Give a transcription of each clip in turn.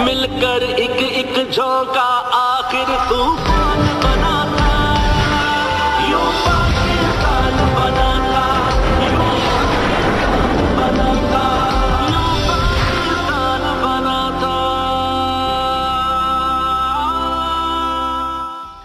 مل کر ایک ایک جھونکا آخر طوفان بنا تھا، یوں پاکستان بنا تھا، یوں بنا تھا، یوں پاکستان بنا تھا۔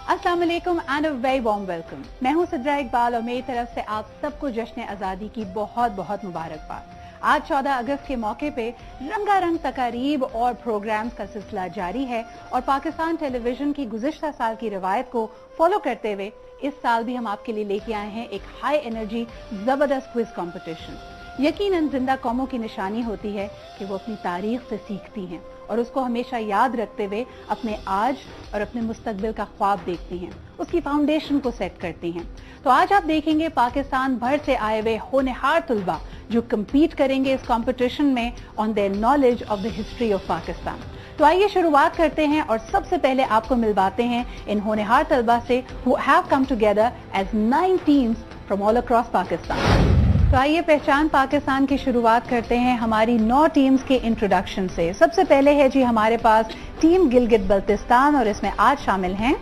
السلام علیکم and a very warm welcome. میں ہوں صدرہ اقبال اور میری طرف سے آپ سب کو جشن آزادی کی بہت بہت مبارکباد۔ آج 14 اگست کے موقع پہ رنگا رنگ تقاریب اور پروگرامز کا سلسلہ جاری ہے، اور پاکستان ٹیلی ویژن کی گزشتہ سال کی روایت کو فالو کرتے ہوئے اس سال بھی ہم آپ کے لیے لے کے آئے ہیں ایک ہائی انرجی زبردست کوئز کمپٹیشن۔ یقیناً زندہ قوموں کی نشانی ہوتی ہے کہ وہ اپنی تاریخ سے سیکھتی ہیں اور اس کو ہمیشہ یاد رکھتے ہوئے اپنے آج اور اپنے مستقبل کا خواب دیکھتی ہیں، اس کی فاؤنڈیشن کو سیٹ کرتی ہیں۔ تو آج آپ دیکھیں گے پاکستان بھر سے آئے ہوئے ہونہار طلباء جو کمپیٹ کریں گے اس کمپٹیشن میں on their knowledge of the history of Pakistan. تو آئیے شروعات کرتے ہیں اور سب سے پہلے آپ کو ملواتے ہیں ان ہونہار طلباء سے who have come together as 9 teams from all across Pakistan. تو آئیے پہچان پاکستان کی شروعات کرتے ہیں ہماری 9 ٹیمز کے انٹروڈکشن سے۔ سب سے پہلے ہے جی ہمارے پاس ٹیم گلگت بلتستان، اور اس میں آج شامل ہیں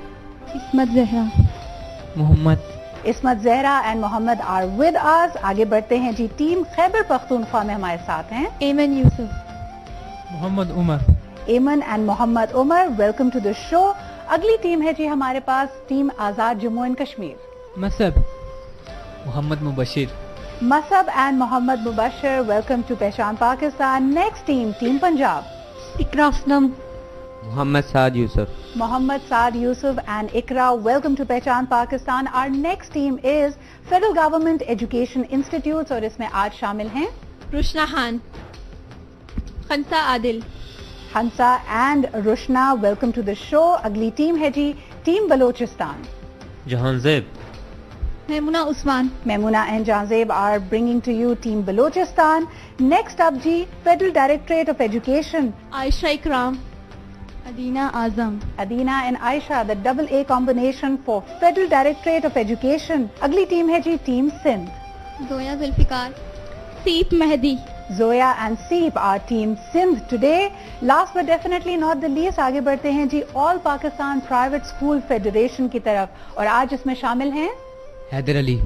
Ismat Zehra, Muhammad Ismat Zehra and Muhammad are with us. آگے بڑھتے ہیں جی ٹیم خیبر پختونخوا میں ہمارے ساتھ ہیں Aiman Yousuf, Muhammad Umar. Aiman and Muhammad Umar, welcome to the show. اگلی ٹیم ہے جی ہمارے پاس team Azad Jammu and Kashmir, Musab, Muhammad Mubashir. Musab and Muhammad Mubashir, welcome to Pehchaan Pakistan. Next team team Punjab, Iqra Aslam, Muhammad Saad Yousuf. Muhammad Saad Yousuf and Iqra, welcome to Pehchaan Pakistan. Our next team is federal government education institutes, اور اس میں آج شامل ہیں روشنا Khan, Khansa Adil, Khansa and Roshna, welcome to the show. اگلی ٹیم ہے جی team Balochistan, Jahanzeb, Maimoona Usman, Maimoona and Jahanzeb are bringing to you team Balochistan. Next up جی federal directorate of education, Ayesha Ikram, Adina Azam, Adina and Ayesha, the double A combination for federal directorate of education. اگلی ٹیم ہے جی team Sindh, Zoya Zulfiqar, Seep Mehdi, Zoya and Seep are team Sindh today. Last but definitely not the least, آگے بڑھتے ہیں جی آل Pakistan private school federation کی طرف، اور آج اس میں شامل ہیں حیدر علی،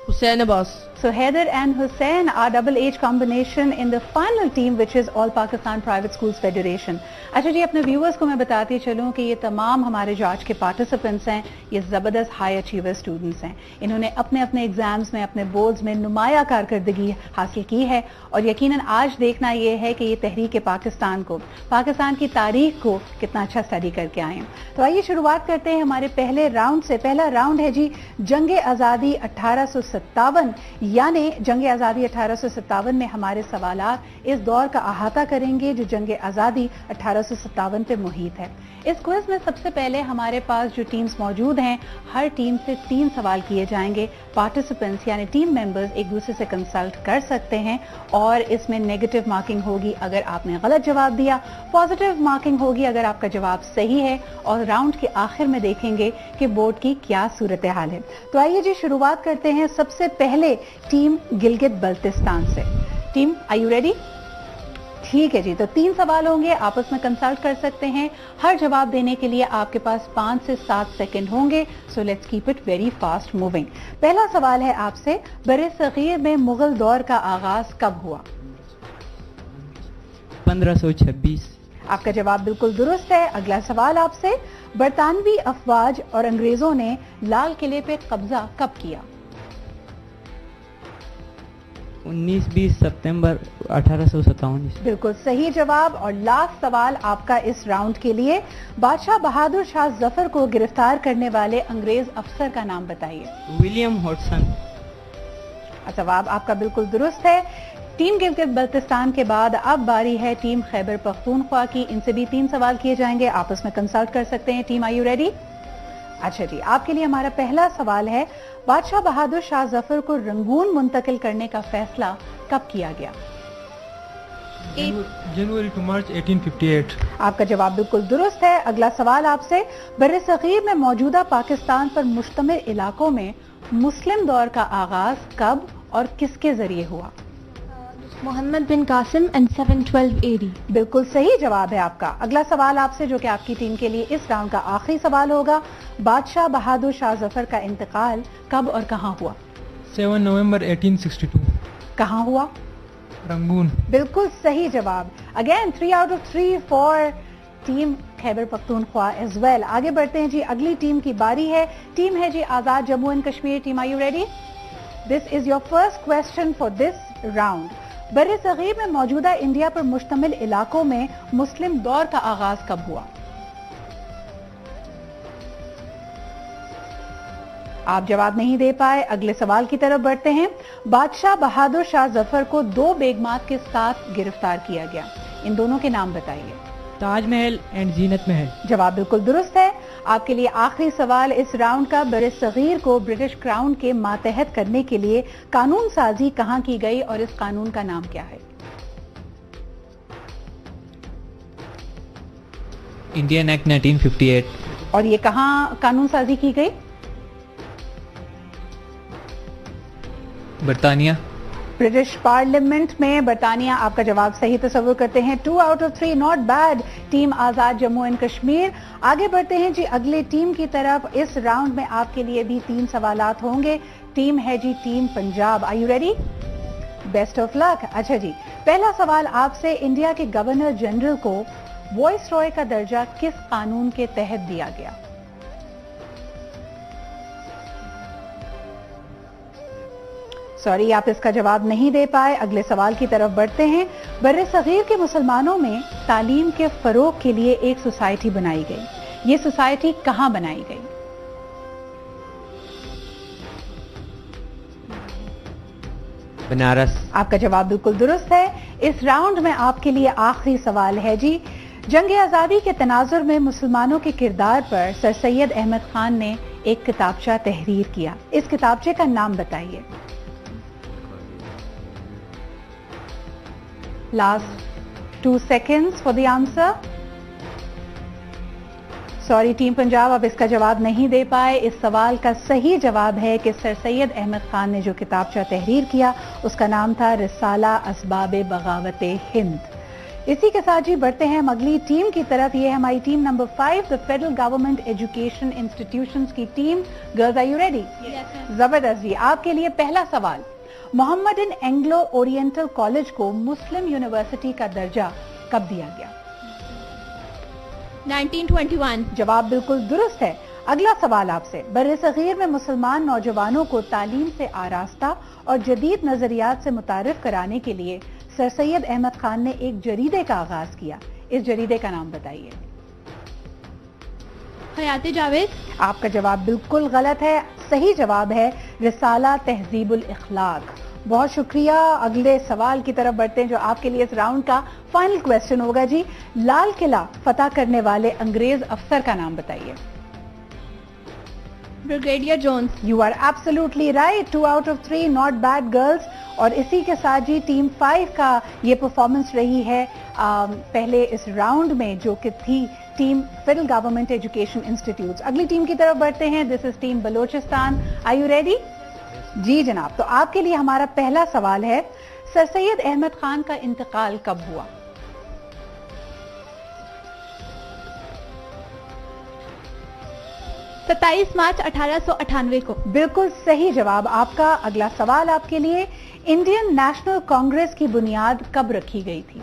حسین عباس۔ So Haider and Hussain are double H combination in the final team which is All Pakistan Private Schools Federation۔ اچھا جی اپنے ویورز کو میں بتاتی چلوں کہ یہ تمام ہمارے جو آج کے پارٹیسپینٹس ہیں یہ زبردست ہائی اچیور اسٹوڈنٹس ہیں، انہوں نے اپنے اپنے ایگزامز میں اپنے بورڈز میں نمایاں کارکردگی حاصل کی ہے، اور یقیناً آج دیکھنا یہ ہے کہ یہ تحریک پاکستان کو، پاکستان کی تاریخ کو کتنا اچھا اسٹڈی کر کے آئے ہیں۔ تو آئیے شروعات کرتے ہیں ہمارے پہلے راؤنڈ سے۔ پہلا راؤنڈ ہے جی جنگ آزادی 1857، یعنی جنگ آزادی 1857 میں ہمارے سوالات اس دور کا احاطہ کریں گے جو جنگ آزادی 1857 پہ محیط ہے۔ اس کوئز میں سب سے پہلے ہمارے پاس جو ٹیمز موجود ہیں ہر ٹیم سے 3 سوال کیے جائیں گے۔ پارٹیسپینٹس یعنی ٹیم ممبرز ایک دوسرے سے کنسلٹ کر سکتے ہیں، اور اس میں نیگیٹو مارکنگ ہوگی اگر آپ نے غلط جواب دیا، پازیٹیو مارکنگ ہوگی اگر آپ کا جواب صحیح ہے، اور راؤنڈ کے آخر میں دیکھیں گے کہ بورڈ کی کیا صورتحال ہے۔ تو آئیے جی شروعات کرتے ہیں سب سے پہلے ٹیم گلگت بلتستان سے۔ Team are you ready? ٹھیک ہے جی، تو 3 سوال ہوں گے، آپس میں کنسلٹ کر سکتے ہیں۔ ہر جواب دینے کے لیے آپ کے پاس 5 سے 7 سیکنڈ ہوں گے، so let's keep it very fast moving. پہلا سوال ہے آپ سے، بر صغیر میں مغل دور کا آغاز کب ہوا؟ 1526۔ آپ کا جواب بالکل درست ہے۔ اگلا سوال آپ سے، برطانوی افواج اور انگریزوں نے لال قلعے پہ قبضہ کب کیا؟ 19-20 ستمبر 1857۔ بالکل صحیح جواب۔ اور لاسٹ سوال آپ کا اس راؤنڈ کے لیے، بادشاہ بہادر شاہ ظفر کو گرفتار کرنے والے انگریز افسر کا نام بتائیے۔ ولیم ہاٹسن۔ جواب آپ کا بالکل درست ہے۔ ٹیم گلگت بلتستان کے بعد اب باری ہے ٹیم خیبر پختونخوا کی، ان سے بھی 3 سوال کیے جائیں گے، آپس میں کنسلٹ کر سکتے ہیں۔ Team are you ready? اچھا جی، آپ کے لیے ہمارا پہلا سوال ہے، بادشاہ بہادر شاہ ظفر کو رنگون منتقل کرنے کا فیصلہ کب کیا گیا؟ جنوری ٹو مارچ 1858۔ آپ کا جواب بالکل درست ہے۔ اگلا سوال آپ سے، بر صغیر میں موجودہ پاکستان پر مشتمل علاقوں میں مسلم دور کا آغاز کب اور کس کے ذریعے ہوا؟ मोहम्मद बिन कासिम and 712 AD. बिल्कुल सही जवाब है आपका। अगला सवाल आपसे जो कि आपकी टीम के लिए इस राउंड का आखिरी सवाल होगा, बादशाह बहादुर शाह जफर का इंतकाल कब और कहां हुआ? 7 नवंबर 1862 कहां हुआ? रंगून। बिल्कुल सही जवाब। Again 3 out of 3 for team Khyber Pakhtunkhwa as well. आगे बढ़ते हैं जी, अगली टीम की बारी है। टीम है जी Azad Jammu and Kashmir team. Are you ready? This is your first question for this round. बर्रे सगीर में मौजूदा इंडिया पर मुश्तमिल इलाकों में मुस्लिम दौर का आगाज कब हुआ? आप जवाब नहीं दे पाए। अगले सवाल की तरफ बढ़ते हैं। बादशाह बहादुर शाह जफर को 2 बेगमात के साथ गिरफ्तार किया गया, इन दोनों के नाम बताइए। ताजमहल एंड जीनत महल। जवाब बिल्कुल दुरुस्त है। आपके लिए आखिरी सवाल इस राउंड का, बर्रे सगीर को ब्रिटिश क्राउन के मातहत करने के लिए कानून साजी कहां की गई और इस कानून का नाम क्या है? Indian act 1958। और ये कहां कानून साजी की गई? बरतानिया। ब्रिटिश पार्लियामेंट में। बरतानिया आपका जवाब सही तस्वुर करते हैं। 2 out of 3, not bad team Azad Jammu and Kashmir. आगे बढ़ते हैं जी अगले टीम की तरफ। इस राउंड में आपके लिए भी 3 सवालात होंगे। टीम है जी team Punjab. Are you ready? Best of luck. अच्छा जी, पहला सवाल आपसे, इंडिया के गवर्नर जनरल को वॉइस रॉय का दर्जा किस कानून के तहत दिया गया? सॉरी, आप इसका जवाब नहीं दे पाए। अगले सवाल की तरफ बढ़ते हैं। बर्रे सगीर के मुसलमानों में तालीम के फरोग के लिए एक सोसाइटी बनाई गई, ये सोसाइटी कहां बनाई गई? बनारस। आपका जवाब बिल्कुल दुरुस्त है। इस राउंड में आपके लिए आखिरी सवाल है जी, जंग आजादी के तनाजुर में मुसलमानों के किरदार पर सर सैयद अहमद खान ने एक किताबचा तहरीर किया, इस किताबचे का नाम बताइए। Last 2 seconds for the answer. Sorry team Punjab, अब इसका जवाब नहीं दे पाए। इस सवाल का सही जवाब है कि सर सैयद अहमद खान ने जो किताबचा तहरीर किया उसका नाम था रिसाला असबाब बगावत हिंद। इसी के साथ जी बढ़ते हैं हम अगली टीम की तरफ। ये है हमारी team number 5, the federal government education institutions की team. Girls are you ready? जबरदस्त जी। आपके लिए पहला सवाल, मोहम्मदन एंग्लो ओरिएंटल कॉलेज को मुस्लिम यूनिवर्सिटी का दर्जा कब दिया गया? 1921. जवाब बिल्कुल दुरुस्त है। अगला सवाल आपसे, बर्रे सगीर में मुसलमान नौजवानों को तालीम से आरास्ता और जदीद नजरियात से मुतारिफ कराने के लिए सर सैयद अहमद खान ने एक जरीदे का आगाज किया, इस जरीदे का नाम बताइए। हयात जावेद. आपका जवाब बिल्कुल गलत है। सही जवाब है रिसाला तहजीबुल इखलाक। बहुत शुक्रिया। अगले सवाल की तरफ बढ़ते हैं जो आपके लिए इस राउंड का फाइनल क्वेश्चन होगा जी। लाल किला फतह करने वाले अंग्रेज अफसर का नाम बताइए। Brigadier Jones. You are absolutely right. 2 out of 3, not bad girls. और इसी के साथ जी टीम 5 का ये परफॉर्मेंस रही है पहले इस राउंड में, जो कि थी team federal government education institute. अगली टीम की तरफ बढ़ते हैं। This is team Balochistan. Are you ready? जी जनाब। तो आपके लिए हमारा पहला सवाल है, सर सैयद अहमद खान का इंतकाल कब हुआ? है 27 मार्च 1898 को। बिल्कुल सही जवाब आपका। अगला सवाल आपके लिए, इंडियन नेशनल कांग्रेस की बुनियाद कब रखी गई थी?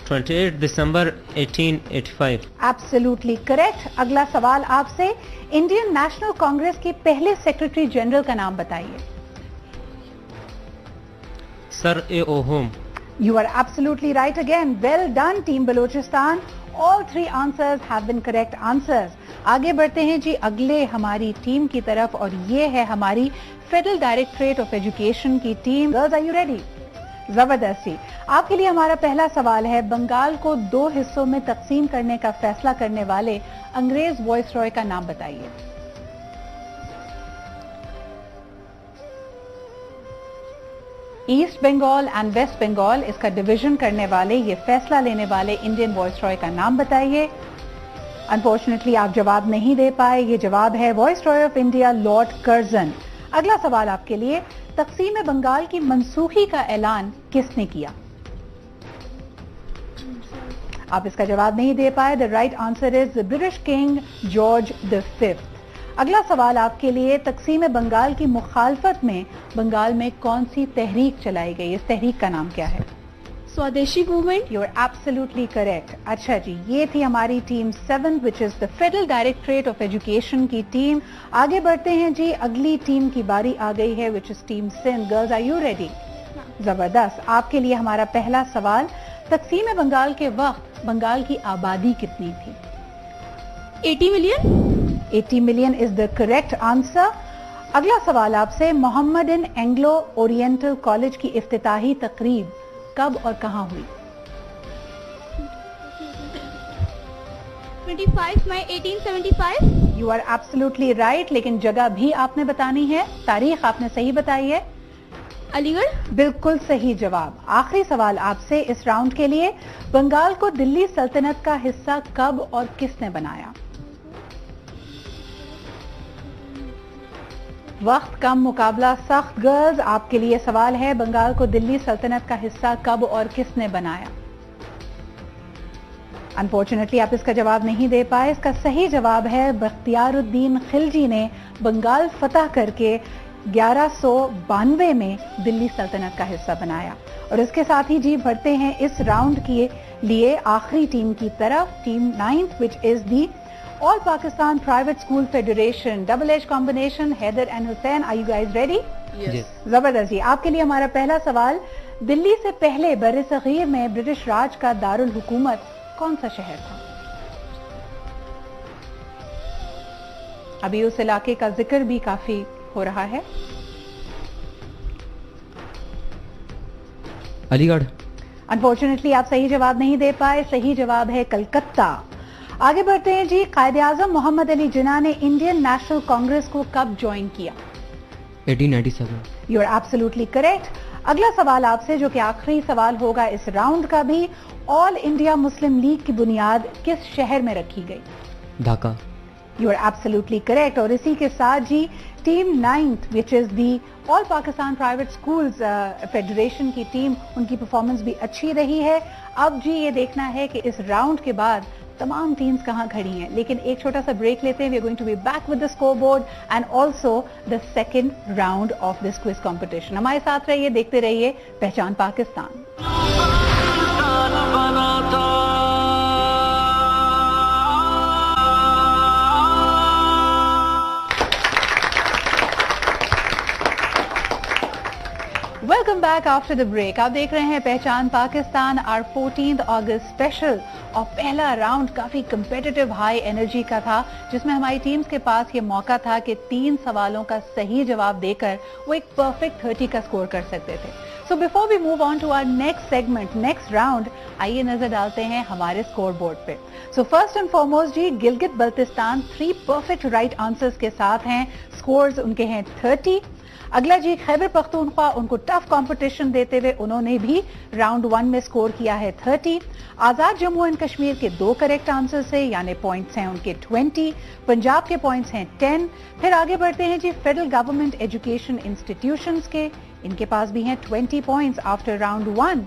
28 दिसंबर 1885। Absolutely correct. अगला सवाल आपसे, इंडियन नेशनल कांग्रेस के पहले सेक्रेटरी जनरल का नाम बताइए। सर ए ओहोम। You are absolutely right again. Well done, Team Balochistan. All 3 answers have been correct answers. आगे बढ़ते हैं जी अगले हमारी टीम की तरफ, और ये है हमारी फेडरल डायरेक्टरेट ऑफ एजुकेशन की team. Girls are you ready? जबरदस्ती। आपके लिए हमारा पहला सवाल है, बंगाल को 2 हिस्सों में तकसीम करने का फैसला करने वाले अंग्रेज वॉइस रॉय का नाम बताइए। East Bengal and west Bengal, इसका डिवीजन करने वाले, ये फैसला लेने वाले इंडियन वॉइस रॉय का नाम बताइए। अनफॉर्चुनेटली आप जवाब नहीं दे पाए। ये जवाब है voice Roy of India Lord Curzon. अगला सवाल आपके लिए, तकसीम बंगाल की मनसूखी का ऐलान किसने किया? आप इसका जवाब नहीं दे पाए। The right answer is British king George the fifth. अगला सवाल आपके लिए, तकसीम बंगाल की मुखालफत में बंगाल में कौन सी तहरीक चलाई गई? इस तहरीक का नाम क्या है? Swadeshi movement. You are absolutely correct. अच्छा जी, ये थी हमारी team 7 which is the federal directorate of education की टीम। आगे बढ़ते हैं जी, अगली टीम की बारी आ गई है which is team Sindh. Girls, are you ready? जबरदस्त। आपके लिए हमारा पहला सवाल, तकसीम बंगाल के वक्त बंगाल की आबादी कितनी थी? 80 million. 80 million is the correct answer. अगला सवाल आपसे, मोहम्मदन एंग्लो ओरिएंटल कॉलेज की इफ्तिताही तकरीब कब और कहां हुई? 25 मई 1875। यू आर एब्सोल्युटली राइट, लेकिन जगह भी आपने बतानी है। तारीख आपने सही बताई है। अलीगढ़। बिल्कुल सही जवाब। आखिरी सवाल आपसे इस राउंड के लिए, बंगाल को दिल्ली सल्तनत का हिस्सा कब और किसने बनाया? वक्त कम, मुकाबला सख्त। गर्ल्स, आपके लिए सवाल है, बंगाल को दिल्ली सल्तनत का हिस्सा कब और किसने बनाया? अनफॉर्चुनेटली आप इसका जवाब नहीं दे पाए। इसका सही जवाब है, बख्तियारुद्दीन खिलजी ने बंगाल फतह करके 1192 में दिल्ली सल्तनत का हिस्सा बनाया। और इसके साथ ही जी बढ़ते हैं इस राउंड के लिए आखिरी टीम की तरफ, team 9th which is the all Pakistan private school federation. Double H combination, Haider and Hussain, are you guys ready? जबरदस्त जी। आपके लिए हमारा पहला सवाल, दिल्ली से पहले बर्र-ए-सगीर में ब्रिटिश राज का दारुल हुकूमत कौन सा शहर था? अभी उस इलाके का जिक्र भी काफी हो रहा है। अलीगढ़। अनफॉर्चुनेटली आप सही जवाब नहीं दे पाए। सही जवाब है कलकत्ता। आगे बढ़ते हैं जी, कायदे आजम मोहम्मद अली जिन्ना ने इंडियन नेशनल कांग्रेस को कब ज्वाइन किया? 1897। You are absolutely correct. अगला सवाल आपसे, जो कि आखिरी सवाल होगा इस राउंड का भी, ऑल इंडिया मुस्लिम लीग की बुनियाद किस शहर में रखी गई? Dhaka. You are absolutely correct. और इसी के साथ जी team 9th which is the all Pakistan private schools federation की टीम, उनकी परफॉर्मेंस भी अच्छी रही है। अब जी ये देखना है कि इस राउंड के बाद तमाम टीम्स कहां खड़ी हैं, लेकिन एक छोटा सा ब्रेक लेते हैं। We are going to be back with the score board and also the second round of this quiz competition. हमारे साथ रहिए, देखते रहिए पहचान Pakistan. Welcome back after the break. आप देख रहे हैं पहचान Pakistan, are 14th August special. और पहला राउंड काफी कंपेटिटिव हाई एनर्जी का था, जिसमें हमारी टीम्स के पास ये मौका था कि 3 सवालों का सही जवाब देकर वो एक परफेक्ट 30 का स्कोर कर सकते थे। So before we move on to our next segment, next round, आइए नजर डालते हैं हमारे स्कोर बोर्ड पे। सो फर्स्ट एंड फॉरमोस्ट जी, Gilgit Baltistan 3 perfect right answers के साथ हैं। स्कोर्स उनके हैं 30। अगला जी खैबर पख्तूनख्वा, उनको टफ कंपटीशन देते हुए उन्होंने भी राउंड 1 में स्कोर किया है 30। आजाद जम्मू एंड कश्मीर के 2 करेक्ट आंसर्स है, यानी पॉइंट्स हैं उनके 20। पंजाब के पॉइंट्स हैं 10। फिर आगे बढ़ते हैं जी फेडरल गवर्नमेंट एजुकेशन इंस्टीट्यूशंस के, इनके पास भी हैं 20 points after round 1।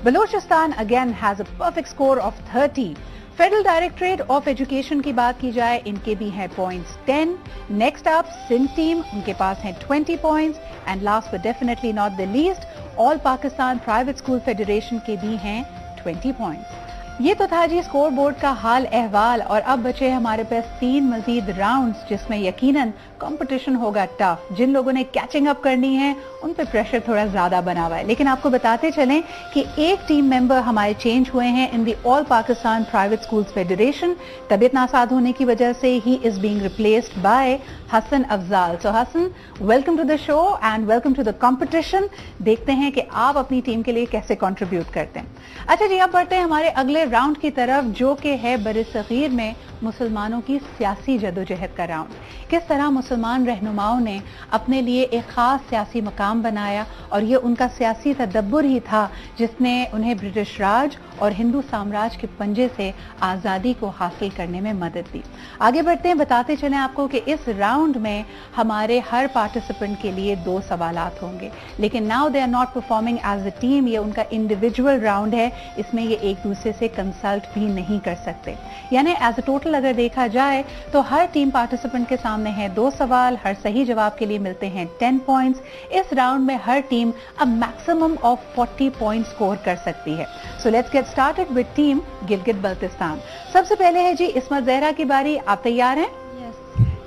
Balochistan again has a perfect score of 30। Federal directorate of education की बात की जाए, इनके भी हैं points 10। Next up Sindh team, उनके पास हैं 20 points. And last but definitely not the least, all Pakistan private school federation के भी हैं 20 पॉइंट्स। ये तो था जी स्कोर बोर्ड का हाल अहवाल। और अब बचे हमारे पास 3 मजीद राउंड्स, जिसमें यकीनन कंपटीशन होगा टफ। जिन लोगों ने कैचिंग अप करनी है उन पे प्रेशर थोड़ा ज्यादा बना हुआ है, लेकिन आपको बताते चलें कि एक टीम मेंबर हमारे चेंज हुए हैं in the all Pakistan private schools federation. तबीयत नासाज होने की वजह से ही is being replaced by Hasan Afzal. So Hasan, welcome to the show and welcome to the competition. देखते हैं कि आप अपनी टीम के लिए कैसे कंट्रीब्यूट करते हैं। अच्छा जी, अब बढ़ते हैं हमारे अगले राउंड की तरफ, जो कि है बर्र-ए-सगीर में मुसलमानों की सियासी जदोजहद का राउंड। किस तरह मुसलमान रहनुमाओं ने अपने लिए एक ख़ास सियासी मकाम बनाया और ये उनका सियासी तदब्बुर ही था जिसने उन्हें ब्रिटिश राज और हिंदू साम्राज्य के पंजे से आज़ादी को हासिल करने में मदद दी। आगे बढ़ते हैं, बताते चलें आपको कि इस राउंड में हमारे हर पार्टिसिपेंट के लिए 2 सवालात होंगे, लेकिन now they are not performing as a team, ये उनका इंडिविजुअल राउंड है, इसमें ये एक दूसरे से कंसल्ट भी नहीं कर सकते। यानी एज अ टोटल अगर देखा जाए तो हर टीम पार्टिसिपेंट के सामने हैं 2 सवाल, हर सही जवाब के लिए मिलते हैं 10 पॉइंट्स। इस राउंड में हर टीम अब मैक्सिमम ऑफ 40 पॉइंट स्कोर कर सकती है। So let's get started with team Gilgit Baltistan. सबसे पहले है जी इस्मत ज़हरा की बारी, आप तैयार हैं?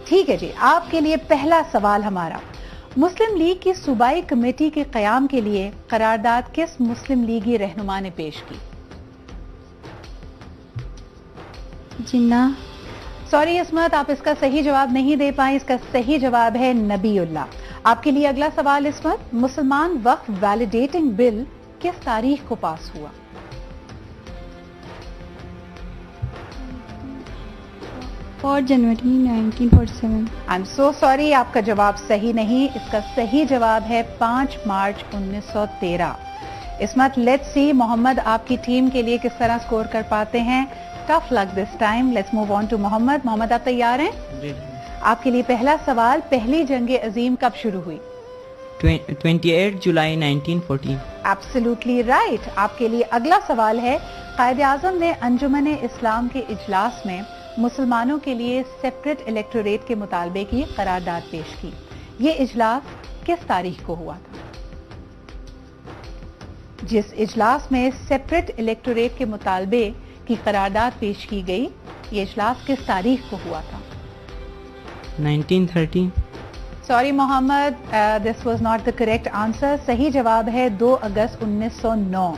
ठीक है जी, आपके लिए पहला सवाल हमारा, मुस्लिम लीग की सूबाई कमेटी के क़याम के लिए करारदाद किस मुस्लिम लीगी रहनुमा ने पेश की? जिन्ना। सॉरी इस्मत, आप इसका सही जवाब नहीं दे पाए, इसका सही जवाब है नबीउल्लाह। आपके लिए अगला सवाल इस्मत, मुसलमान वक्फ वैलिडेटिंग बिल किस तारीख को पास हुआ? 4 जनवरी 1947। आई एम सो सॉरी, आपका जवाब सही नहीं, इसका सही जवाब है 5 मार्च 1913। इस्मत, लेट्स सी मोहम्मद आपकी टीम के लिए किस तरह स्कोर कर पाते हैं। Tough luck this time, let's move on to Mohammad. Mohammad, आप तैयार हैं? जी। आपके लिए पहला सवाल, पहली जंग अजीम कब शुरू हुई? 28 जुलाई 1914। Absolutely right. आपके लिए अगला सवाल है, कायदे आज़म ने अंजुमन इस्लाम के इजलास में मुसलमानों के लिए सेपरेट इलेक्टोरेट के मुतालबे की करारदाद पेश की। ये इजलास किस तारीख को हुआ था? जिस इजलास में सेपरेट इलेक्टोरेट के मुतालबे की करारदाद पेश की गई, ये इजलास किस तारीख को हुआ था? 1913। Sorry Mohammad, this was not the correct answer. सही जवाब है 2 अगस्त 1909।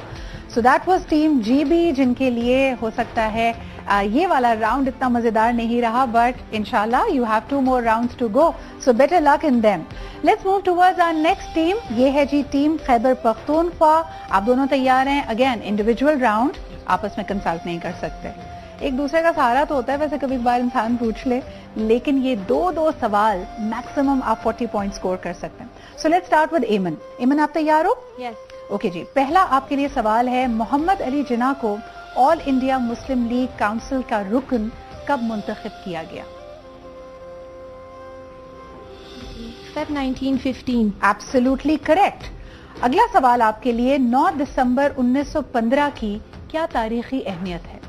So that was team GB, जिनके लिए हो सकता है ये वाला राउंड इतना मजेदार नहीं रहा, बट इंशाल्लाह you have 2 more rounds to go, so better luck in them. Let's move towards our next team, ये है जी टीम खैबर पख्तूनख्वा। आप दोनों तैयार हैं? अगेन इंडिविजुअल राउंड, आपस में कंसल्ट नहीं कर सकते। एक दूसरे का सहारा तो होता है वैसे कभी बार इंसान पूछ ले, लेकिन ये 2 सवाल मैक्सिमम आप 40 पॉइंट स्कोर कर सकते हैं। सो लेट्स स्टार्ट विद एमन। एमन, आप तैयार हो? यस। ओके जी, पहला आपके लिए सवाल है, मोहम्मद अली जिन्ना को all India Muslim league council का रुकन कब मुंतखब किया गया? Feb 1915। Absolutely correct. अगला सवाल आपके लिए, 9 दिसंबर 1915 की क्या तारीखी अहमियत है?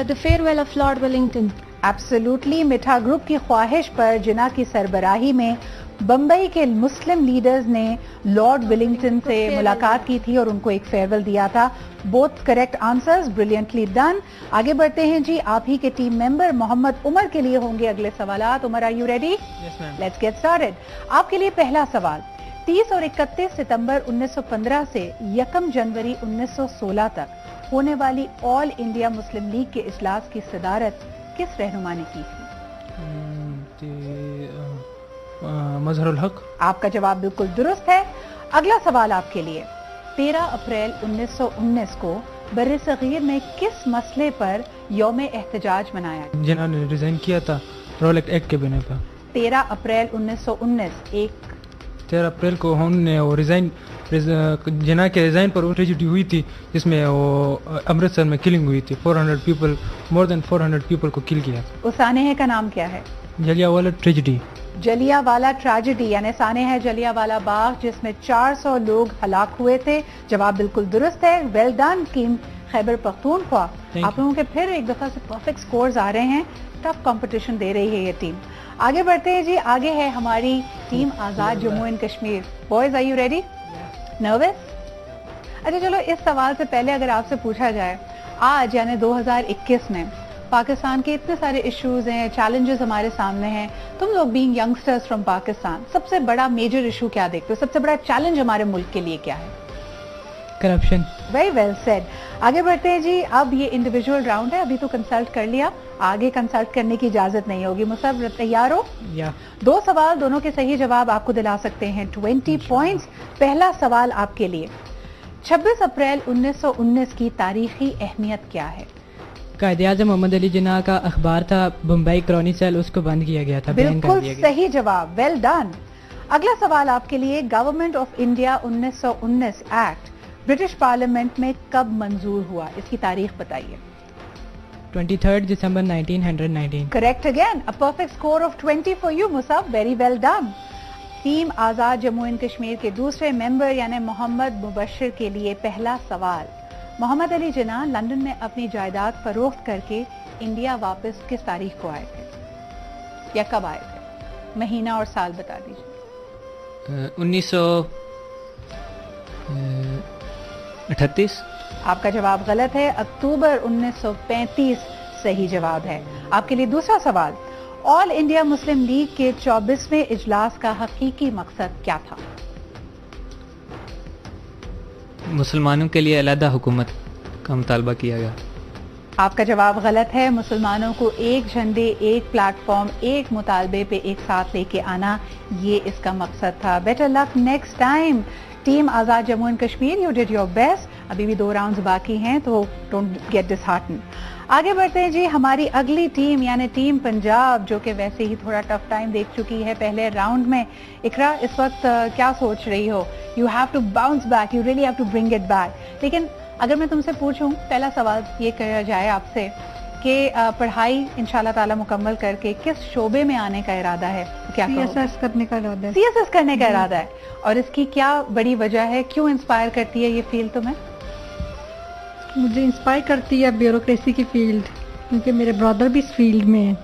The farewell of Lord Wellington। Absolutely. मिठा ग्रुप की ख्वाहिश पर जिन्ना की सरबराही में बम्बई के मुस्लिम लीडर्स ने लॉर्ड विलिंगटन से मुलाकात की थी और उनको एक फेयरवेल दिया था। Both correct answers, brilliantly done. आगे बढ़ते हैं जी, आप ही के टीम मेंबर मोहम्मद उमर के लिए होंगे अगले सवालात। Umar, are you ready? Yes ma'am. Let's get started. आपके लिए पहला सवाल, 30 और 31 सितंबर 1915 से 1 जनवरी 1916 तक होने वाली ऑल इंडिया मुस्लिम लीग के इजलास की सदारत किस रहनुमा ने की थी? मजहरुल हक। आपका जवाब बिल्कुल दुरुस्त है। अगला सवाल आपके लिए, 13 अप्रैल 1919 को बर्र-ए-सग़ीर में किस मसले पर यौम एहतजाज मनाया गया? जिन्होंने रिजाइन किया था रोलेक्ट एक्ट के बिना पर। 13 अप्रैल 1919, 13 अप्रैल को उन्होंने वो रिजाइन, जिन्ना के रिजाइन पर वो ट्रेजिडी हुई थी जिसमें वो अमृतसर में किलिंग हुई थी। 400 पीपल, मोर देन 400 पीपल को किल किया। उस सानेहे का नाम क्या है? जलियांवाला ट्रेजिडी। जलियांवाला ट्रेजेडी, यानी सानेहा जलियांवाला बाग, जिसमें 400 लोग हलाक हुए थे। जवाब बिल्कुल दुरुस्त है। Well done team Khyber Pakhtunkhwa. आप लोगों के फिर एक दफा से परफेक्ट स्कोर्स आ रहे हैं। टफ कंपटीशन दे रही है ये टीम। आगे बढ़ते हैं जी, आगे है हमारी team Azad Jammu and Kashmir. Boys, are you ready? Nervous? अच्छा चलो, इस सवाल से पहले अगर आपसे पूछा जाए, आज यानी 2021 में पाकिस्तान के इतने सारे इश्यूज हैं, चैलेंजेस हमारे सामने हैं, तुम लोग बीइंग यंगस्टर्स फ्रॉम पाकिस्तान सबसे बड़ा मेजर इशू क्या देखते हो? सबसे बड़ा चैलेंज हमारे मुल्क के लिए क्या है? करप्शन। Very well said. आगे बढ़ते हैं जी, अब ये इंडिविजुअल राउंड है, अभी तो कंसल्ट कर लिया, आगे कंसल्ट करने की इजाजत नहीं होगी। मुसब, तैयार हो? या 2 सवाल, दोनों के सही जवाब आपको दिला सकते हैं 20 पॉइंट्स। पहला सवाल आपके लिए, 26 अप्रैल 1919 की तारीखी अहमियत क्या है? قائد اعظم محمد علی جناح کا اخبار تھا بمبئی کرونیکل, اس کو بند کیا گیا تھا, بین کر بالکل دیا گیا. صحیح جواب, ویل ڈن. اگلا سوال آپ کے لیے, government of India 1919 act British parliament میں کب منظور ہوا؟ اس کی تاریخ بتائیے. 23 دسمبر 1919. Correct again, a perfect score of 20 for you Musab, very well done. Team Azad Jammu and Kashmir کے دوسرے ممبر یعنی محمد مبشر کے لیے پہلا سوال. محمد علی جناح لندن میں اپنی جائیداد فروخت کر کے انڈیا واپس کس تاریخ کو آئے تھے یا کب آئے تھے؟ مہینہ اور سال بتا دیجیے. 1938. آپ کا جواب غلط ہے, اکتوبر 1935 صحیح جواب ہے. آپ کے لیے دوسرا سوال, آل انڈیا مسلم لیگ کے 24ویں اجلاس کا حقیقی مقصد کیا تھا؟ مسلمانوں کے لیے علیحدہ حکومت کا مطالبہ کیا گیا. آپ کا جواب غلط ہے. مسلمانوں کو ایک جھنڈے, ایک پلیٹ فارم, ایک مطالبے پہ ایک ساتھ لے کے آنا, یہ اس کا مقصد تھا. Better luck next time. Team Azad Jammu and Kashmir, you did your best. ابھی بھی 2 راؤنڈز باقی ہیں تو ڈونٹ گیٹ ڈس ہارٹن. آگے بڑھتے ہیں جی. ہماری اگلی ٹیم یعنی ٹیم پنجاب, جو کہ ویسے ہی تھوڑا ٹف ٹائم دیکھ چکی ہے پہلے راؤنڈ میں. اقرا, اس وقت کیا سوچ رہی ہو؟ You have to bounce back, you really have to bring it back. لیکن اگر میں تم سے پوچھوں, پہلا سوال یہ کیا جائے آپ سے کہ پڑھائی انشاءاللہ تعالی مکمل کر کے کس شعبے میں آنے کا ارادہ ہے؟ کیا CSS کرنے کا ارادہ ہے. CSS کرنے کا ارادہ ہے, اور اس کی کیا بڑی وجہ ہے؟ کیوں انسپائر کرتی ہے یہ فیلڈ تمہیں؟ مجھے انسپائر کرتی ہے بیوروکریسی کی فیلڈ, کیونکہ میرے برادر بھی اس فیلڈ میں ہیں.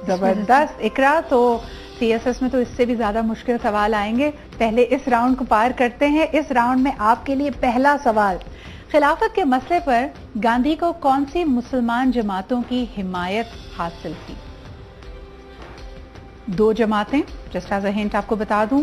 زبردست. اقرا, تو CSS میں تو اس سے بھی زیادہ مشکل سوال آئیں گے. پہلے اس راؤنڈ کو پار کرتے ہیں. اس راؤنڈ میں آپ کے لیے پہلا سوال, خلافت کے مسئلے پر گاندھی کو کون سی مسلمان جماعتوں کی حمایت حاصل تھی؟ 2 جماعتیں, جسٹ ایز اے ہنٹ آپ کو بتا دوں.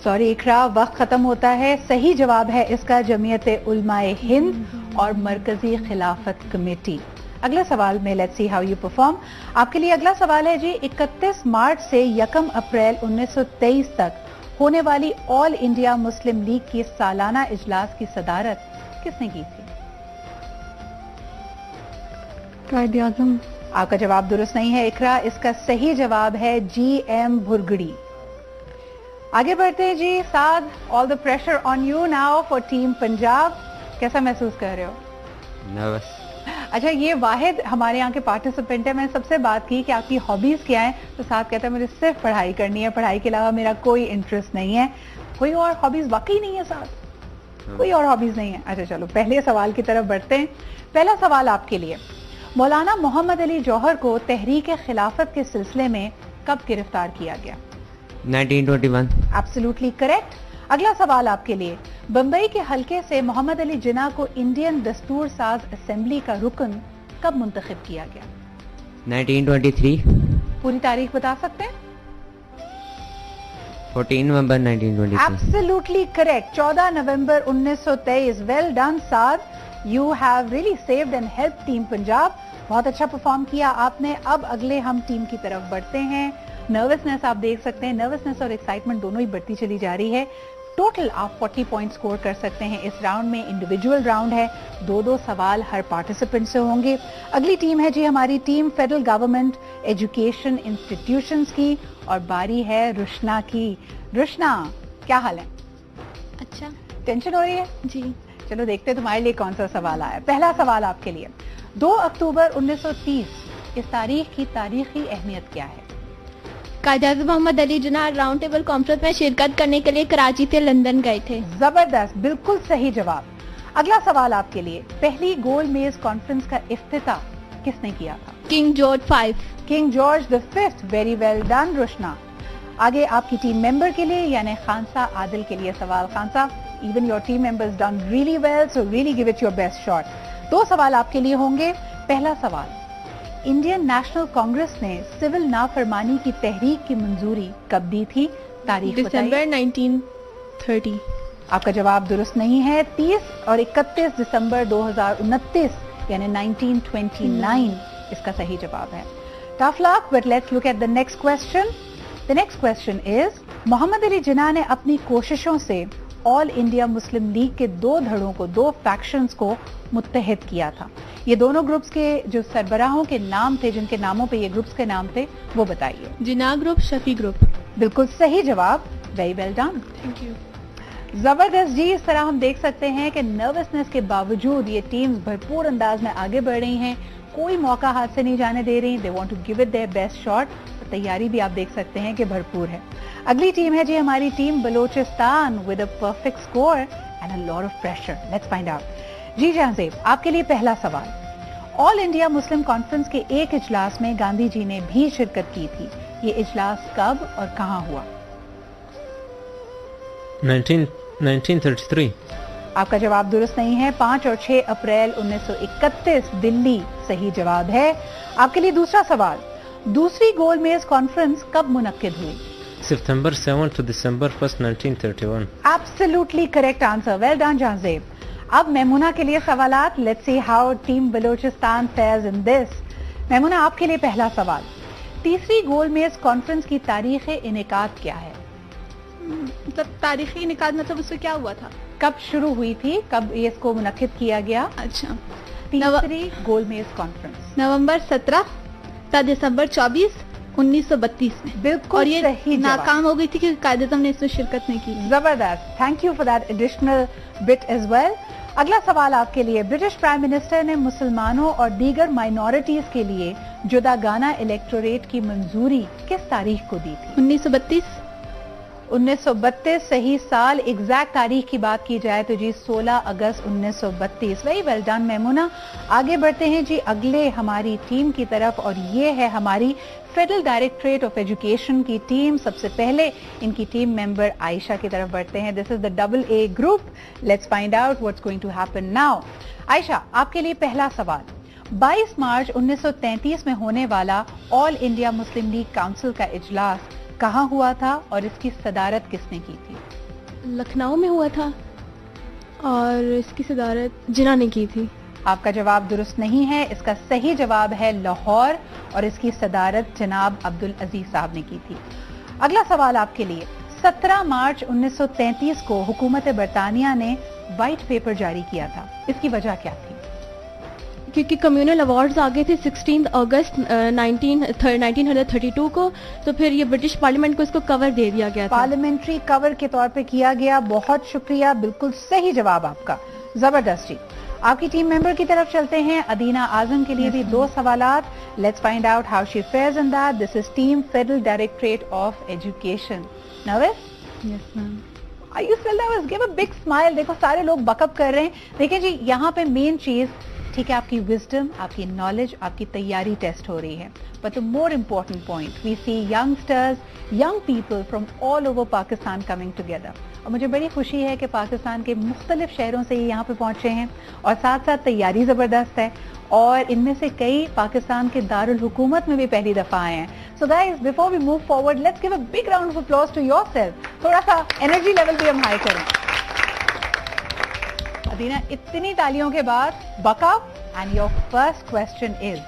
سوری اقرا, وقت ختم ہوتا ہے. صحیح جواب ہے اس کا جمعیت علماء ہند اور مرکزی خلافت کمیٹی. اگلا سوال میں let's see how you perform. آپ کے لیے اگلا سوال ہے جی, 31 مارچ سے 1 اپریل 1923 تک ہونے والی آل انڈیا مسلم لیگ کی سالانہ اجلاس کی صدارت کس نے کی تھی؟ قائد اعظم. آپ کا جواب درست نہیں ہے اقرا, اس کا صحیح جواب ہے GM بھرگڑی. آگے بڑھتے ہیں جی. Saad, all the pressure on you now for team Punjab. کیسا محسوس کر رہے ہو؟ نروس. اچھا, یہ واحد ہمارے یہاں کے پارٹیسپینٹ ہے. میں نے سب سے بات کی کہ آپ کی ہابیز کیا ہیں, تو ساتھ کہتا ہے مجھے صرف پڑھائی کرنی ہے, پڑھائی کے علاوہ میرا کوئی انٹرسٹ نہیں ہے. کوئی اور ہابیز واقعی نہیں ہے ساتھ؟ کوئی اور ہابیز نہیں ہے. اچھا چلو پہلے سوال کی طرف بڑھتے ہیں. پہلا سوال آپ کے لیے, مولانا محمد علی جوہر کو تحریک خلافت کے سلسلے میں کب گرفتار کیا گیا؟ 1921. Absolutely correct. اگلا سوال آپ کے لیے, بمبئی کے حلقے سے محمد علی جناح کو انڈین دستور ساز اسمبلی کا رکن کب منتخب کیا گیا؟ 1923. پوری تاریخ بتا سکتے ہیں؟ 14 نومبر 1923. ایبسلیوٹلی کریکٹ, 14 نومبر 1923. Well done Saad, you have really saved and help team Punjab. بہت اچھا پرفارم کیا آپ نے. اب اگلے ہم ٹیم کی طرف بڑھتے ہیں. نروسنس آپ دیکھ سکتے ہیں, نروسنس اور ایکسائٹمنٹ دونوں ہی بڑھتی چلی جا رہی ہے. ٹوٹل آپ 40 پوائنٹ سکور کر سکتے ہیں اس راؤنڈ میں. انڈیویجول راؤنڈ ہے, 2 سوال ہر پارٹیسپینٹ سے ہوں گے. اگلی ٹیم ہے جی ہماری team federal government education institutions کی, اور باری ہے رشنا کی. رشنا, کیا حال ہے؟ اچھا. ٹینشن ہو رہی ہے؟ جی. چلو دیکھتے ہیں تمہارے لیے کون سا سوال آیا. پہلا سوال آپ کے لیے, 2 اکتوبر 1930 اس تاریخ کی تاریخی اہمیت کیا ہے؟ قائد اعظم محمد علی جناح راؤنڈ ٹیبل کانفرنس میں شرکت کرنے کے لیے کراچی سے لندن گئے تھے. زبردست, بالکل صحیح جواب. اگلا سوال آپ کے لیے, پہلی گول میز کانفرنس کا افتتاح کس نے کیا تھا؟ King George V. King George V. Very well done Roshna. آگے آپ کی ٹیم ممبر کے لیے یعنی خانسا عادل کے لیے سوال. Khansa, even your team members done really well, so really give it your best shot. 2 سوال آپ کے لیے ہوں گے. پہلا سوال, انڈین نیشنل کانگریس نے سول نافرمانی کی تحریک کی منظوری کب دی تھی؟ تاریخ دسمبر 1930. آپ کا جواب درست نہیں ہے. 30 اور 31 دسمبر 2029 یعنی 1929 اس کا صحیح جواب ہے. Tough luck, but let's look at the next question. The next question is, محمد علی جناح نے اپنی کوششوں سے ऑल इंडिया मुस्लिम लीग के दो धड़ों को, दो फैक्शंस को मुत्तहिद किया था? ये दोनों ग्रुप्स के जो सरबराहों के नाम थे, जिनके नामों पे ये ग्रुप्स के नाम थे, वो बताइए। जिना ग्रुप, शफी ग्रुप। बिल्कुल सही जवाब, very well done. Thank you. जबरदस्त जी। इस तरह हम देख सकते हैं कि नर्वसनेस के बावजूद ये टीम्स भरपूर अंदाज में आगे बढ़ रही हैं, कोई मौका हाथ से नहीं जाने दे रही। They want to give it their best shot. तैयारी भी आप देख सकते हैं कि भरपूर है। अगली टीम है जी हमारी team Balochistan with a perfect score and a lot of pressure. Let's find out. जी जहांजेब, आपके लिए पहला सवाल। ऑल इंडिया मुस्लिम कॉन्फ्रेंस के एक इजलास में गांधी जी ने भी शिरकत की थी। ये इजलास कब और कहां हुआ? 1933। आपका जवाब दुरुस्त नहीं है। 5 और 6 अप्रैल 1931 दिल्ली सही जवाब है। आपके लिए दूसरा सवाल। दूसरी गोलमेज कॉन्फ्रेंस कब मुनक्किद हुई? September 7 to December 1st, 1931. Absolutely correct answer, well done Jahanzeb. अब मेमुना के लिए सवालात। Let's see how team Balochistan fares in this. Maimoona, आपके लिए पहला सवाल। तीसरी गोलमेज कॉन्फ्रेंस की तारीख इनेकाद क्या है? मतलब तारीखी निकाल, मतलब उससे क्या हुआ था? कब शुरू हुई थी, कब ये इसको मुनक्किद किया गया? अच्छा, तीसरी गोलमेज कॉन्फ्रेंस नवंबर 17 था दिसंबर 24 1932 में। बिल्कुल और ये सही जवाब। नाकाम हो गई थी क्योंकि कायदे ने इसमें शिरकत नहीं की। जबरदस्त, thank you for that additional bit as well. अगला सवाल आपके लिए। ब्रिटिश प्राइम मिनिस्टर ने मुसलमानों और दीगर माइनॉरिटीज के लिए जुदागाना इलेक्टोरेट की मंजूरी किस तारीख को दी थी? 1932। 1932 सही साल। एग्जैक्ट तारीख की बात की जाए तो जी 16 अगस्त 1932। Very well done Maimoona. आगे बढ़ते हैं जी अगले हमारी टीम की तरफ, और ये है हमारी फेडरल डायरेक्टरेट ऑफ एजुकेशन की टीम। सबसे पहले इनकी टीम मेंबर आयशा की तरफ बढ़ते हैं। This is the AA group. Let's find out what's going to happen now. Ayesha, आपके लिए पहला सवाल। 22 मार्च 1933 में होने वाला all India Muslim league council का इजलास कहां हुआ था और इसकी सदारत किसने की थी? लखनऊ में हुआ था और इसकी सदारत जिना ने की थी। आपका जवाब दुरुस्त नहीं है। इसका सही जवाब है लाहौर, और इसकी सदारत जनाब अब्दुल अजीज साहब ने की थी। अगला सवाल आपके लिए। 17 मार्च 1933 को हुकूमत बरतानिया ने व्हाइट पेपर जारी किया था। इसकी वजह क्या थी? क्योंकि कम्युनल अवार्ड्स आ गए थे 16 अगस्त 1932 को, तो फिर ये ब्रिटिश पार्लियामेंट को इसको कवर दे दिया गया था। पार्लियामेंट्री कवर के तौर पे किया गया। बहुत शुक्रिया, बिल्कुल सही जवाब आपका। जबरदस्त जी। आपकी टीम मेंबर की तरफ चलते हैं। अदीना आजम के लिए भी दो सवालात। Let's find out how she fares in that. This is team federal directorate of education. Nervous? Yes ma'am. Are you still nervous? Give a big smile. देखो सारे लोग बकअप कर रहे हैं। देखिए जी, यहाँ पे मेन चीज, ठीक है, आपकी विजडम, आपकी नॉलेज, आपकी तैयारी टेस्ट हो रही है। But the more important point, we see youngsters, young people from all over Pakistan coming together. और मुझे बड़ी खुशी है कि पाकिस्तान के मुख्तलिफ शहरों से ये यहाँ पे पहुंचे हैं, और साथ साथ तैयारी जबरदस्त है, और इनमें से कई पाकिस्तान के दारुल हुकूमत में भी पहली दफा आए हैं। So guys, before we move forward, let's give a big round of applause to yourself. थोड़ा सा एनर्जी लेवल भी हम हाई करें। अदीना, इतनी तालियों के बाद backup, and your first question is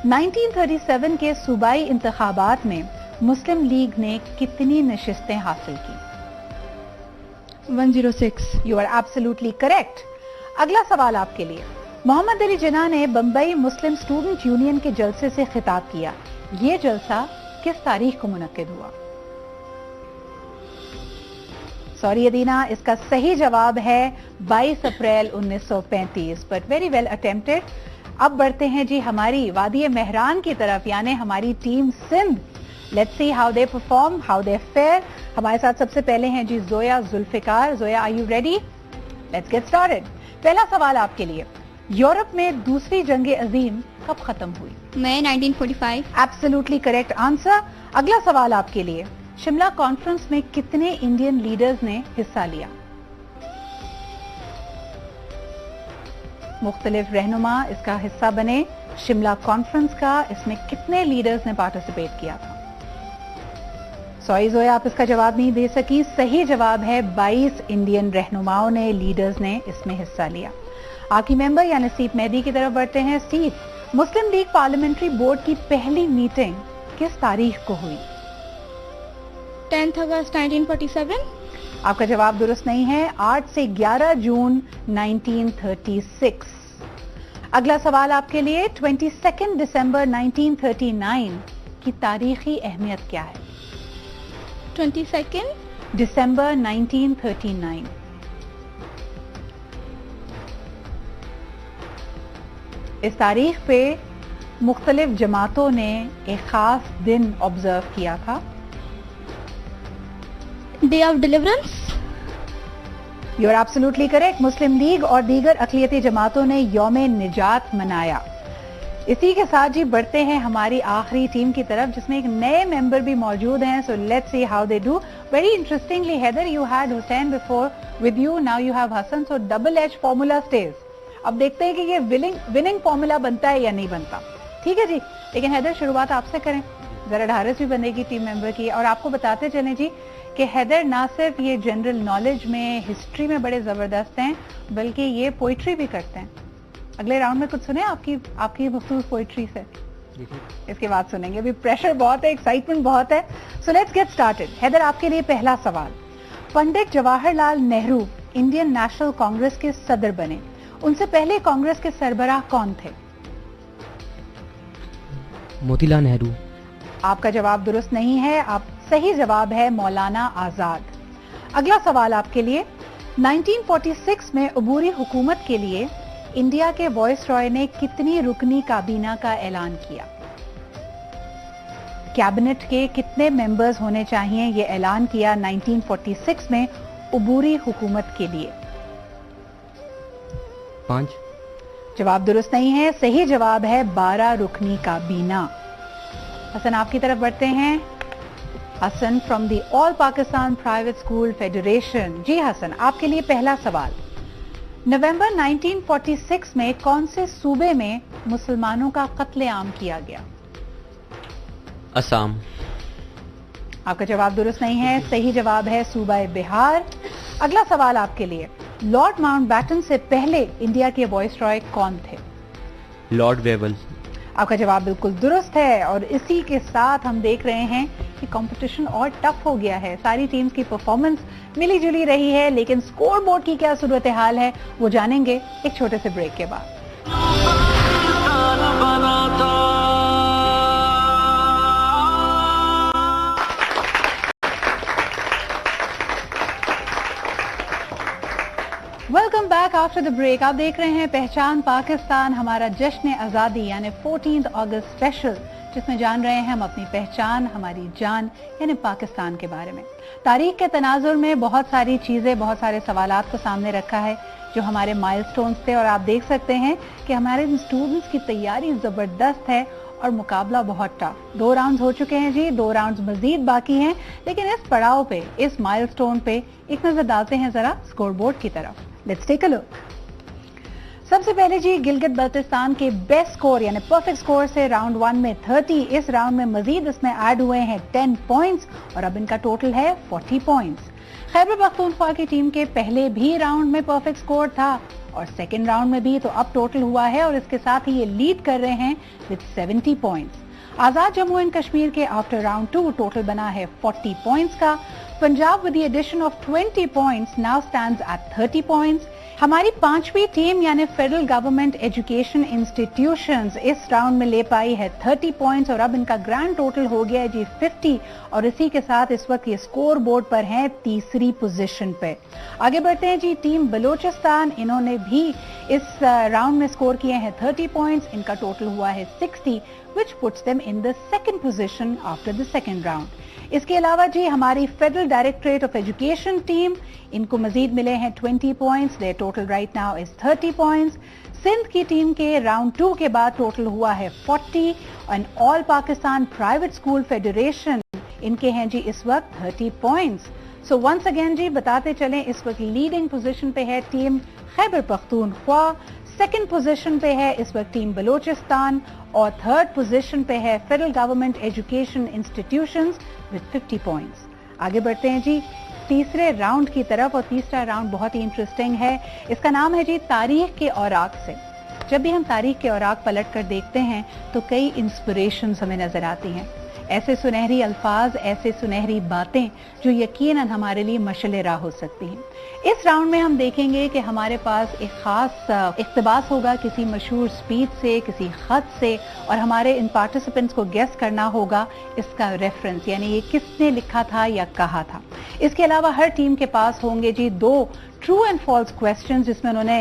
1937 के सूबाई इंतखाबात में मुस्लिम लीग ने कितनी नशिस्तें हासिल की? 106। You are absolutely correct. अगला सवाल आपके लिए। मोहम्मद अली जिन्ना ने बंबई मुस्लिम स्टूडेंट यूनियन के जलसे से खिताब किया। ये जलसा किस तारीख को मुनक्किद हुआ? सॉरी अदीना, इसका सही जवाब है 22 अप्रैल 1935। But very well attempted. अब बढ़ते हैं जी हमारी वादी मेहरान की तरफ, यानी हमारी team Sindh. Let's see how they perform, how they fare. हमारे साथ सबसे पहले हैं जी Zoya Zulfiqar. Zoya, are you ready? Let's get started. पहला सवाल आपके लिए। यूरोप में दूसरी जंग अजीम कब खत्म हुई? मैं 1945। Absolutely correct answer. अगला सवाल आपके लिए। शिमला कॉन्फ्रेंस में कितने इंडियन लीडर्स ने हिस्सा लिया? मुख्तलिफ रहनुमा इसका हिस्सा बने शिमला कॉन्फ्रेंस का। इसमें कितने लीडर्स ने पार्टिसिपेट किया था? सॉरी जोया, आप इसका जवाब नहीं दे सकी। सही जवाब है 22 इंडियन रहनुमाओं ने, लीडर्स ने इसमें हिस्सा लिया। आपकी मेंबर यानी सीप मेहदी की तरफ बढ़ते हैं। सीप, मुस्लिम लीग पार्लियामेंट्री बोर्ड की पहली मीटिंग किस तारीख को हुई? 10 अगस्त 1947। आपका जवाब दुरुस्त नहीं है। 8 से 11 जून 1936। अगला सवाल आपके लिए, 22 दिसंबर 1939 की तारीखी अहमियत क्या है? 22 दिसंबर 1939। इस तारीख पे मुख्तलिफ जमातों ने एक खास दिन ऑब्जर्व किया था। Day of deliverance. You are absolutely correct. Muslim League और दीगर अक़लियती जमातों ने यौम निजात मनाया। इसी के साथ जी बढ़ते हैं हमारी आखिरी टीम की तरफ, जिसमें एक नए मेंबर भी मौजूद हैं। So let's see how they do. Very interestingly Haider, you had Hussain before with you, now you have Hassan, so double H formula stage. अब देखते हैं कि ये विनिंग फॉर्मूला बनता है या नहीं बनता। ठीक है जी, लेकिन हैदर शुरुआत आपसे करें, जरा ढारस भी बनेगी टीम मेंबर की। और आपको बताते चलें जी कि हैदर ना सिर्फ ये जनरल नॉलेज में, हिस्ट्री में बड़े जबरदस्त हैं, बल्कि ये पोइट्री भी करते हैं। अगले राउंड में कुछ सुने आपकी मखसूस पोइट्री से? इसके बाद सुनेंगे। अभी प्रेशर बहुत है, एक्साइटमेंट बहुत है। So let's get started. Haider, आपके लिए पहला सवाल। पंडित जवाहरलाल नेहरू इंडियन नेशनल कांग्रेस के सदर बने, उनसे पहले कांग्रेस के सरबराह कौन थे? मोतीलाल नेहरू। आपका जवाब दुरुस्त नहीं है। आप सही जवाब है मौलाना आजाद। अगला सवाल आपके लिए, 1946 में अबूरी हुकूमत के लिए इंडिया के वायसरॉय ने कितनी रुकनी काबीना का ऐलान किया? कैबिनेट के कितने मेंबर्स होने चाहिए, ये ऐलान किया 1946 में अबूरी हुकूमत के लिए? 5। जवाब दुरुस्त नहीं है। सही जवाब है 12 रुकनी काबीना। हसन, आपकी तरफ बढ़ते हैं। Hasan from the all Pakistan private school federation. जी हसन, आपके लिए पहला सवाल। नवंबर 1946 में कौन से सूबे में मुसलमानों का कत्लेआम किया गया? असम। आपका जवाब दुरुस्त नहीं है। सही जवाब है सूबा बिहार। अगला सवाल आपके लिए, लॉर्ड माउंटबैटन से पहले इंडिया के वायसरॉय कौन थे? Lord Wavell. आपका जवाब बिल्कुल दुरुस्त है। और इसी के साथ हम देख रहे हैं कि कंपटीशन और टफ हो गया है। सारी टीम्स की परफॉर्मेंस मिली जुली रही है, लेकिन स्कोर बोर्ड की क्या सूरत हाल है वो जानेंगे एक छोटे से ब्रेक के बाद। Welcome back after the break. आप देख रहे हैं पहचान पाकिस्तान, हमारा जश्न आज़ादी यानी 14 अगस्त स्पेशल, जिसमें जान रहे हैं हम अपनी पहचान, हमारी जान यानी पाकिस्तान के बारे में। तारीख के तनाजुर में बहुत सारी चीज़ें, बहुत सारे सवालात को सामने रखा है जो हमारे माइलस्टोन्स थे। और आप देख सकते हैं कि हमारे स्टूडेंट्स की तैयारी ज़बरदस्त है और मुकाबला बहुत टफ। 2 राउंड्स हो चुके हैं जी, 2 राउंड्स मजीद बाकी हैं। लेकिन इस पड़ाव पे, इस माइलस्टोन पे एक नजर डालते हैं जरा स्कोरबोर्ड की तरफ। Let's take a look. सबसे पहले जी गिलगित बल्तिस्तान के बेस्ट स्कोर यानी परफेक्ट स्कोर से राउंड 1 में 30, इस राउंड में मजीद इसमें ऐड हुए हैं 10 पॉइंट्स और अब इनका टोटल है 40 पॉइंट्स। खैबर पख्तूनख्वा की टीम के पहले भी राउंड में परफेक्ट स्कोर था और सेकेंड राउंड में भी, तो अब टोटल हुआ है और इसके साथ ही ये लीड कर रहे हैं with 70 points. Azad Jammu and Kashmir के आफ्टर राउंड 2 टोटल बना है 40 पॉइंट्स का। Punjab with the addition of 20 points now stands at 30 points. हमारी 5वीं टीम यानी फेडरल गवर्नमेंट एजुकेशन इंस्टीट्यूशंस इस राउंड में ले पाई है 30 पॉइंट्स और अब इनका ग्रैंड टोटल हो गया है जी 50 और इसी के साथ इस वक्त ये स्कोर बोर्ड पर हैं तीसरी पोजीशन पे। आगे बढ़ते हैं जी, टीम बलूचिस्तान, इन्होंने भी इस राउंड में स्कोर किए हैं 30 पॉइंट्स, इनका टोटल हुआ है 60 which puts them in the second position after the second round। इसके अलावा जी हमारी federal directorate of education team, इनको मजीद मिले हैं 20 points, their total right now is 30 points. Sindh की टीम के राउंड 2 के बाद टोटल हुआ है 40 and all Pakistan private school federation, इनके हैं जी इस वक्त 30 पॉइंट्स। सो वंस अगेन जी बताते चलें, इस वक्त लीडिंग पोजीशन पे है team Khyber Pakhtunkhwa, second position पे है इस वक्त टीम बलूचिस्तान और थर्ड पोजीशन पे है federal government education institutions with 50 points. आगे बढ़ते हैं जी तीसरे राउंड की तरफ और तीसरा राउंड बहुत ही इंटरेस्टिंग है। इसका नाम है जी तारीख के औराक से। जब भी हम तारीख के औराक पलट कर देखते हैं तो कई इंस्पिरेशंस हमें नजर आती हैं। ऐसे सुनहरी अल्फाज, ऐसे सुनहरी बातें जो यकीनन हमारे लिए मशअल राह हो सकती हैं। इस राउंड में हम देखेंगे कि हमारे पास एक खास इख्तिबास होगा किसी मशहूर स्पीच से, किसी खत से, और हमारे इन पार्टिसिपेंट्स को गेस करना होगा इसका रेफरेंस, यानी ये किसने लिखा था या कहा था। इसके अलावा हर टीम के पास होंगे जी 2 ट्रू एंड फॉल्स क्वेश्चंस, जिसमें उन्होंने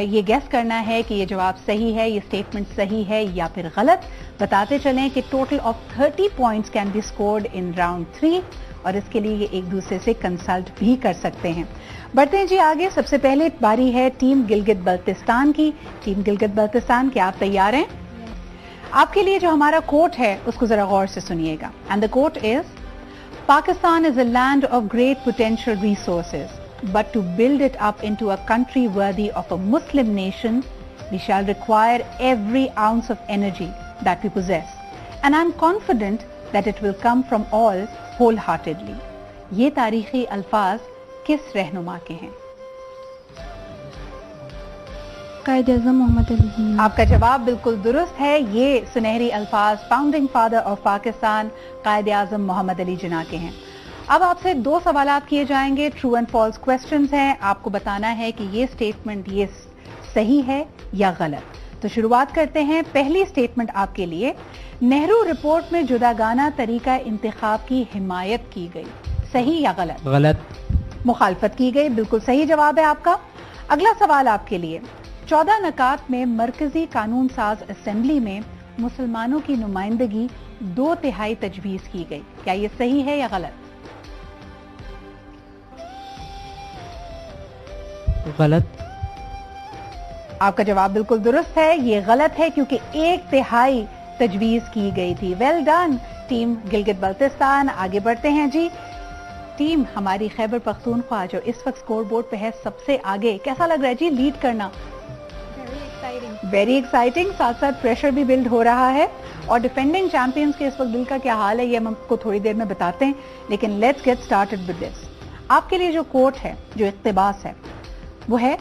ये गेस करना है कि ये जवाब सही है, ये स्टेटमेंट सही है या फिर गलत। बताते चलें कि total of 30 points can be scored in round 3, और इसके लिए ये एक दूसरे से कंसल्ट भी कर सकते हैं। बढ़ते हैं जी आगे। सबसे पहले बारी है टीम गिलगित बल्तिस्तान की। टीम गिलगित बल्तिस्तान, क्या आप तैयार हैं? आपके लिए जो हमारा कोट है उसको जरा गौर से सुनिएगा। And the quote is, Pakistan is a land of great potential resources, but to build it up into a country worthy of a Muslim nation, we shall require every ounce of energy that we possess, and I'm confident that it will come from all wholeheartedly. ये तारीखी अल्फाज किस रहनुमा के हैं? कायद-ए-आज़म मोहम्मद अली जिन्ना। आपका जवाब बिल्कुल दुरुस्त है। ये सुनहरी अल्फाज founding father of Pakistan Quaid-e-Azam Mohammad Ali Jinnah के हैं। अब आपसे 2 सवालात किए जाएंगे, ट्रू एंड फॉल्स क्वेश्चंस हैं। आपको बताना है कि ये स्टेटमेंट ये सही है या गलत। तो शुरुआत करते हैं। पहली स्टेटमेंट आपके लिए, नेहरू रिपोर्ट में जुदागाना तरीका इंतखाब की हिमायत की गई, सही या गलत? गलत। मुखालफत की गई, बिल्कुल सही जवाब है आपका। अगला सवाल आपके लिए, 14 नकात में मरकजी कानून साज असेंबली में मुसलमानों की नुमाइंदगी 2/3 तजवीज की गई, क्या ये सही है या गलत? गलत। आपका जवाब बिल्कुल दुरुस्त है, ये गलत है क्योंकि 1/3 तजवीज की गई थी। Well done team Gilgit Baltistan. आगे बढ़ते हैं जी। टीम हमारी खैबर पख्तूनख्वा जो इस वक्त स्कोर बोर्ड पे है सबसे आगे, कैसा लग रहा है जी लीड करना? Very exciting. साथ साथ प्रेशर भी बिल्ड हो रहा है, और डिफेंडिंग चैंपियंस के इस वक्त दिल का क्या हाल है ये हम आपको थोड़ी देर में बताते हैं, लेकिन let's get started with this. आपके लिए जो कोट है, जो इक्तिबास है, वो है,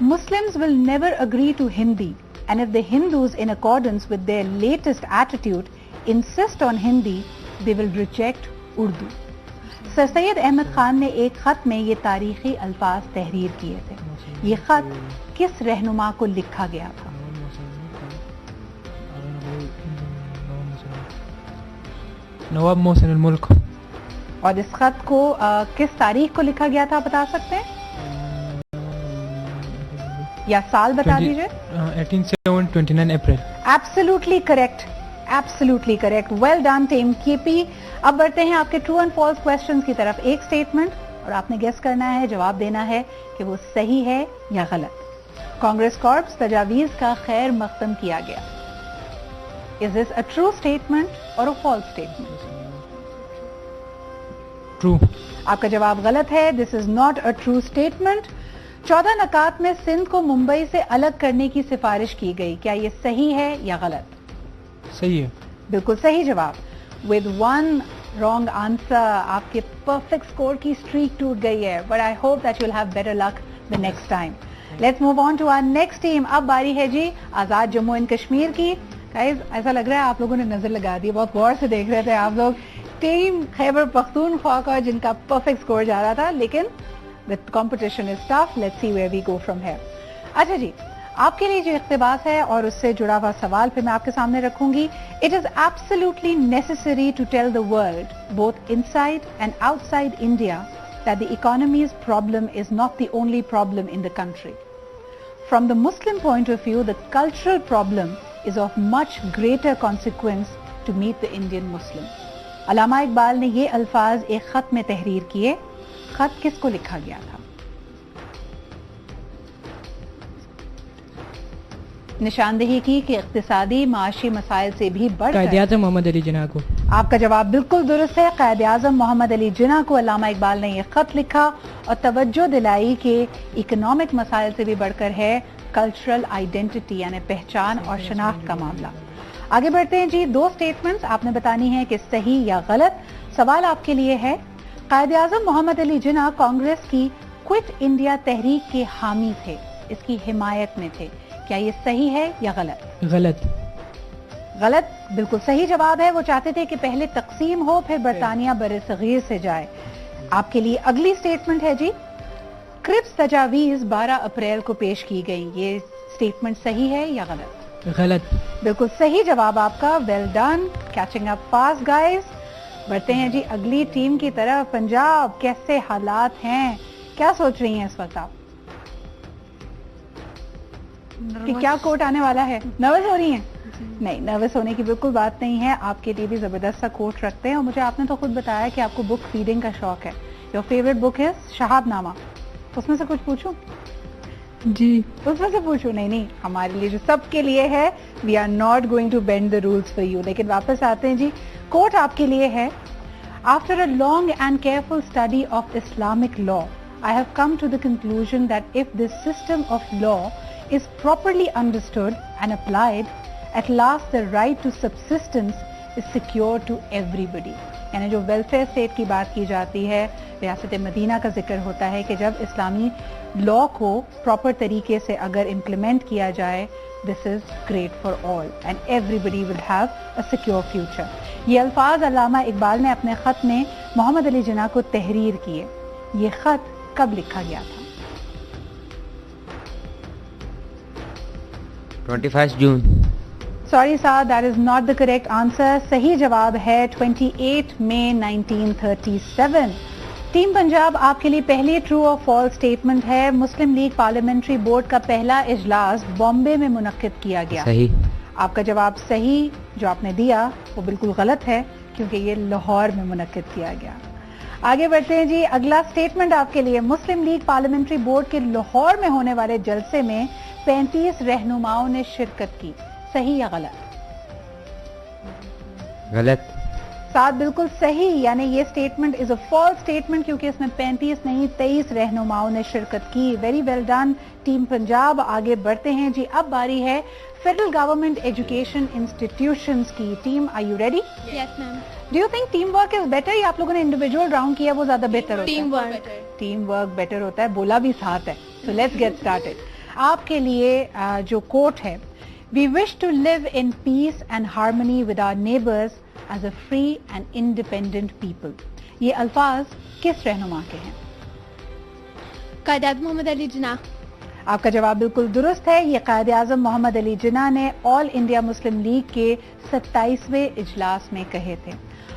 Muslims will never agree to Hindi, and if the Hindus, in accordance with their latest attitude, insist on Hindi, they will reject Urdu. Sir Syed Ahmad Khan ने एक खत में ये तारीखी अल्फाज तहरीर किए थे। ये खत किस रहनुमा को लिखा गया था? नवाब मोहसिन अल मुल्क। और इस खत को किस तारीख को लिखा गया था, बता सकते हैं या साल बता दीजिए? 29 April. Absolutely correct, absolutely correct. Well done team KP. अब बढ़ते हैं आपके ट्रू एंड फॉल्स क्वेश्चंस की तरफ। एक स्टेटमेंट और आपने गेस करना है, जवाब देना है कि वो सही है या गलत। कांग्रेस कॉर्प्स तजावीज का खैर मख्तम किया गया, is this a true statement और अ फॉल्स स्टेटमेंट? ट्रू। आपका जवाब गलत है, this is not a true statement. 14 नकात में सिंध को मुंबई से अलग करने की सिफारिश की गई, क्या ये सही है या गलत? सही है। बिल्कुल सही जवाब। विद 1 रॉन्ग आंसर आपके परफेक्ट स्कोर की स्ट्रीक टूट गई है, but I hope that you will have better luck the next time. Let's move on to our next team. अब बारी है जी आजाद जम्मू एंड कश्मीर की। गाइस ऐसा लग रहा है आप लोगों ने नजर लगा दी, बहुत गौर से देख रहे थे आप लोग। टीम खैबर पख्तूनख्वा का जिनका परफेक्ट स्कोर जा रहा था, लेकिन the competition is tough, let's see where we go from here. अच्छा जी, आपके लिए जो इख्तिबास है और उससे जुड़ा हुआ सवाल फिर मैं आपके सामने रखूंगी। It is absolutely necessary to tell the world, both inside and outside India, that the economy's problem is not the only problem in the country. From the Muslim point of view, the cultural problem is of much greater consequence to meet the Indian Muslim. अल्लामा इकबाल ने ये अल्फाज एक खत में तहरीर किए। खत किसको लिखा गया था? निशानदेही की कि इक्तिसादी माशी मसाइल से भी बढ़कर कायद-ए-आज़म मोहम्मद अली जिन्ना को। आपका जवाब बिल्कुल दुरुस्त है, कायद-ए-आज़म मोहम्मद अली जिन्ना को अल्लामा इकबाल ने यह खत लिखा और तवज्जो दिलाई कि इकोनॉमिक मसाइल से भी बढ़कर है कल्चरल आइडेंटिटी यानी पहचान और शनाख्त का मामला। आगे बढ़ते हैं जी। 2 स्टेटमेंट्स आपने बतानी है कि सही या गलत। सवाल आपके लिए है, कायद-ए-आज़म मोहम्मद अली जिन्ना कांग्रेस की क्विट इंडिया तहरीक के हामी थे, इसकी हिमायत में थे, क्या ये सही है या गलत? गलत। غلط. بالکل صحیح جواب ہے. وہ چاہتے تھے کہ پہلے تقسیم ہو پھر برطانیہ بر صغیر سے جائے. آپ کے لیے اگلی اسٹیٹمنٹ ہے جی, کرپس تجاویز 12 اپریل کو پیش کی گئی. یہ اسٹیٹمنٹ صحیح ہے یا غلط؟ غلط. بالکل صحیح جواب آپ کا. ویل ڈن, کیچنگ اپ فاسٹ گائز. بڑھتے ہیں جی اگلی ٹیم کی طرف. پنجاب, کیسے حالات ہیں, کیا سوچ رہی ہیں اس وقت آپ کہ کیا کوٹ آنے والا ہے؟ نروس ہو رہی ہیں؟ نہیں, نروس ہونے کی بالکل بات نہیں ہے. آپ کے لیے بھی زبردست سا کوٹ رکھتے ہیں, اور مجھے آپ نے تو خود بتایا کہ آپ کو بک ریڈنگ کا شوق ہے. یور فیوریٹ بک ہے شہاب نامہ. اس میں سے کچھ پوچھوں؟ جی. اس میں سے پوچھوں؟ نہیں, ہمارے لیے جو سب کے لیے ہے, we are not going to bend the rules for you. لیکن واپس آتے ہیں جی, کوٹ آپ کے لیے ہے. After a long and careful study of Islamic law, I have come to the conclusion that if this system of law is properly understood and applied, at last the right to subsistence is secure to everybody. یعنی جو welfare state کی بات کی جاتی ہے, ریاست مدینہ کا ذکر ہوتا ہے کہ جب اسلامی لا کو پراپر طریقے سے اگر امپلیمنٹ کیا جائے, this is great for all and everybody will have a secure future. یہ الفاظ علامہ اقبال نے اپنے خط میں محمد علی جناح کو تحریر کیے. یہ خط کب لکھا گیا تھا؟ 21 جون. سوری صاحب, that is not the correct answer. صحیح جواب ہے 28 مئی 1937. ٹیم پنجاب, آپ کے لیے پہلی ٹرو اور فالس اسٹیٹمنٹ ہے. مسلم لیگ پارلیمنٹری بورڈ کا پہلا اجلاس بامبے میں منعقد کیا گیا. صحیح. آپ کا جواب صحیح جو آپ نے دیا وہ بالکل غلط ہے, کیونکہ یہ لاہور میں منعقد کیا گیا. آگے بڑھتے ہیں جی, اگلا اسٹیٹمنٹ آپ کے لیے. مسلم لیگ پارلیمنٹری بورڈ کے لاہور میں ہونے والے جلسے میں 35 رہنماؤں نے شرکت کی. صحیح یا غلط؟ غلط. ساتھ بالکل صحیح, یعنی یہ statement is a false statement, کیونکہ اس میں 35 نہیں 23 رہنماؤں نے شرکت کی. Very well done team Punjab. آگے بڑھتے ہیں جی, اب باری ہے فیڈرل گورنمنٹ ایجوکیشن انسٹیٹیوشنز کی. Team, are you ready? Yes ma'am. Do you think teamwork is better, یا آپ لوگوں نے انڈیویجول راؤنڈ کیا وہ زیادہ بہتر ہوتا ہے؟ Team work. Team work better ہوتا ہے, بولا بھی ساتھ ہے. So let's get started. آپ کے لیے جو کوٹ ہے, we wish to live in peace and harmony with our neighbours as a free and independent people. یہ الفاظ کس رہنما کے ہیں؟ قائد اعظم محمد علی جناح. آپ کا جواب بالکل درست ہے. یہ قائد اعظم محمد علی جناح نے آل انڈیا مسلم لیگ کے 27ویں اجلاس میں کہے تھے.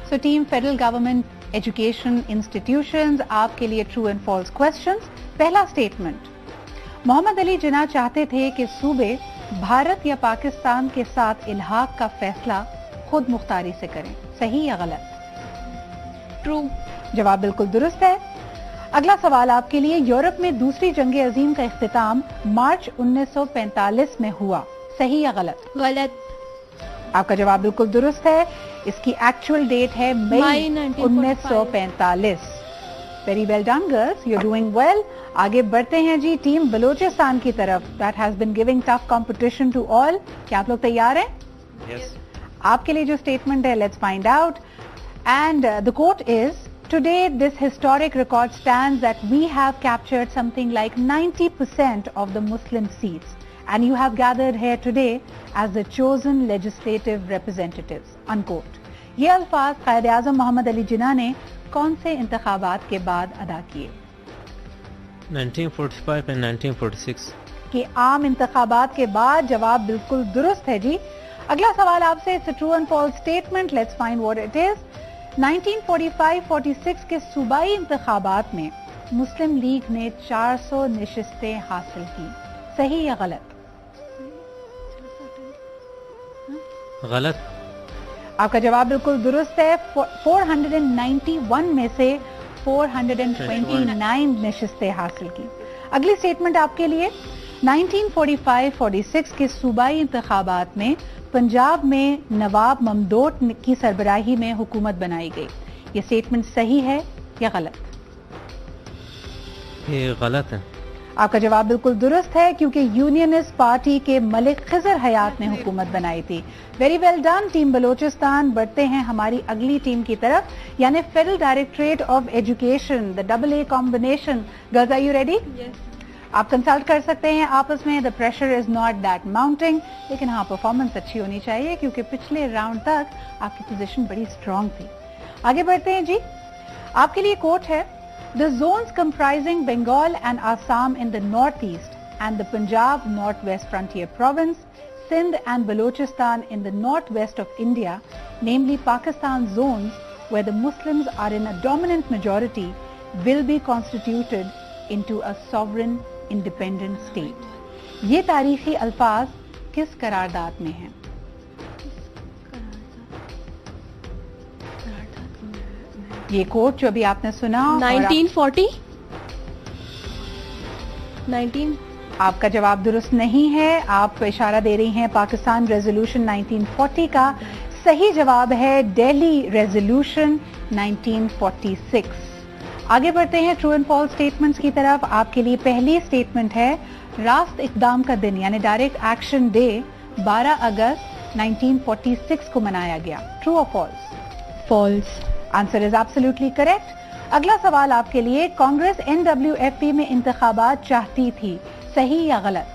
So team federal government education institutions, آپ کے لیے ٹرو اینڈ فالس کوسچنز. پہلا اسٹیٹمنٹ, محمد علی جناح چاہتے تھے کہ صوبے بھارت یا پاکستان کے ساتھ الحاق کا فیصلہ خود مختاری سے کریں. صحیح یا غلط؟ ٹرو. جواب بالکل درست ہے. اگلا سوال آپ کے لیے, یورپ میں دوسری جنگ عظیم کا اختتام مارچ 1945 میں ہوا. صحیح یا غلط؟ غلط. آپ کا جواب بالکل درست ہے. اس کی ایکچوئل ڈیٹ ہے مئی 1945. Very well done girls, you doing well. آگے بڑھتے ہیں جی ٹیم بلوچستان کی طرف. That has been giving tough competition to all. کیا آپ لوگ تیار ہیں؟ Yes. آپ کے لیے جو اسٹیٹمنٹ ہے, let's find out. And the quote is, today this historic record stands that we have captured something like 90% of the Muslim seats, and you have gathered here today as the chosen legislative representatives. Unquote. یہ الفاظ قائد اعظم محمد علی جناح نے کون سے انتخابات کے بعد ادا کیے؟ 1945 and 1946. کہ عام انتخابات کے بعد. جواب بالکل درست ہے جی. اگلا سوال آپ سے, it's a true and false statement. Let's find what it is. 1945-46 کے صوبائی انتخابات میں مسلم لیگ نے 400 نشستیں حاصل کی. صحیح یا غلط؟ غلط. آپ کا جواب بالکل درست ہے. 491 میں سے 429 نشستیں حاصل کی. اگلی اسٹیٹمنٹ آپ کے لیے, 1945-46 کے صوبائی انتخابات میں پنجاب میں نواب ممدوٹ کی سربراہی میں حکومت بنائی گئی. یہ اسٹیٹمنٹ صحیح ہے یا غلط؟ یہ غلط ہے. آپ کا جواب بالکل درست ہے, کیونکہ یونینسٹ پارٹی کے ملک خضر حیات نے حکومت بنائی تھی. Very well done team Balochistan. بڑھتے ہیں ہماری اگلی ٹیم کی طرف, یعنی federal directorate of education, the AA combination. Girls, are you ready? आप कंसल्ट कर सकते हैं आपस में. The pressure is not that mounting, लेकिन हाँ परफॉर्मेंस अच्छी होनी चाहिए क्योंकि पिछले राउंड तक आपकी पोजीशन बड़ी स्ट्रांग थी. आगे बढ़ते हैं जी. आपके लिए कोट है, the zones comprising Bengal and Assam in the north east and the Punjab north west frontier province, Sindh and Balochistan in the northwest of India, namely Pakistan zones where the Muslims are in a dominant majority, will be constituted into a sovereign independent state. ये तारीखी अल्फाज किस करारदाद में हैं? ये coat जो अभी आपने सुना 1940 19 आपका जवाब दुरुस्त नहीं है. आप इशारा दे रही हैं पाकिस्तान रेजोल्यूशन 1940 का. सही जवाब है दिल्ली रेजोल्यूशन 1946. आगे बढ़ते हैं ट्रू एंड फॉल्स स्टेटमेंट्स की तरफ. आपके लिए पहली स्टेटमेंट है, रास्त इकदाम का दिन यानी डायरेक्ट एक्शन डे 12 अगस्त 1946 को मनाया गया. ट्रू और false? False. Answer is absolutely correct. अगला सवाल आपके लिए, कांग्रेस NWFP में इंतखाबात चाहती थी, सही या गलत?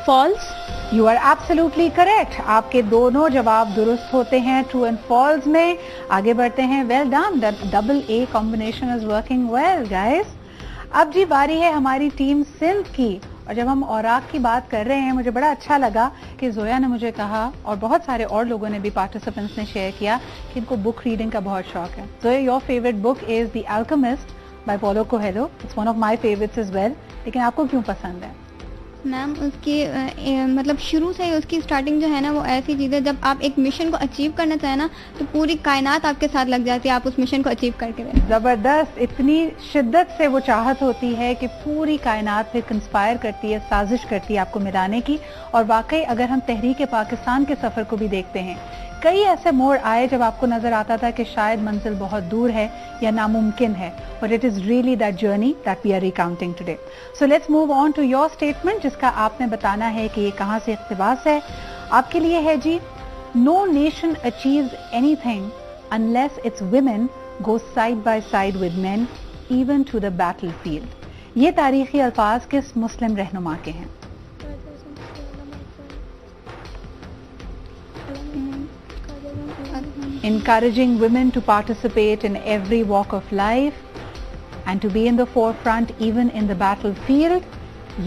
False. You are absolutely correct. आपके दोनों जवाब दुरुस्त होते हैं ट्रू एंड फॉल्स में. आगे बढ़ते हैं. Well done. Double A combination is working well guys. अब जी बारी है हमारी टीम सिंध की. और जब हम औराक की बात कर रहे हैं, मुझे बड़ा अच्छा लगा कि जोया ने मुझे कहा और बहुत सारे और लोगों ने भी, पार्टिसिपेंट्स ने शेयर किया कि इनको बुक रीडिंग का बहुत शौक है. Zoya, your favourite book is the Alchemist by Paulo Coelho. It's one of my favourites as well. लेकिन आपको क्यों पसंद है? मैम उसकी मतलब शुरू से ही उसकी स्टार्टिंग जो है ना, वो ऐसी चीज़ है, जब आप एक मिशन को अचीव करना चाहें ना, तो पूरी कायनात आपके साथ लग जाती है, आप उस मिशन को अचीव करके रहें. जबरदस्त. इतनी शिद्दत से वो चाहत होती है कि पूरी कायनात पे कंस्पायर करती है, साजिश करती है आपको मिलाने की. और वाकई अगर हम तहरीक पाकिस्तान के सफर को भी देखते हैं, कई ऐसे मोड़ आए जब आपको नजर आता था कि शायद मंजिल बहुत दूर है या नामुमकिन है, but it is really that journey that we are recounting today. So let's move on to your statement, जिसका आपने बताना है कि ये कहां से इक्तिबास है. आपके लिए है जी, no nation achieves anything unless its women go side by side with men even to the battlefield. ये तारीखी अल्फाज किस मुस्लिम रहनुमा के हैं? Encouraging women to participate in every walk of life and to be in the forefront even in the battlefield.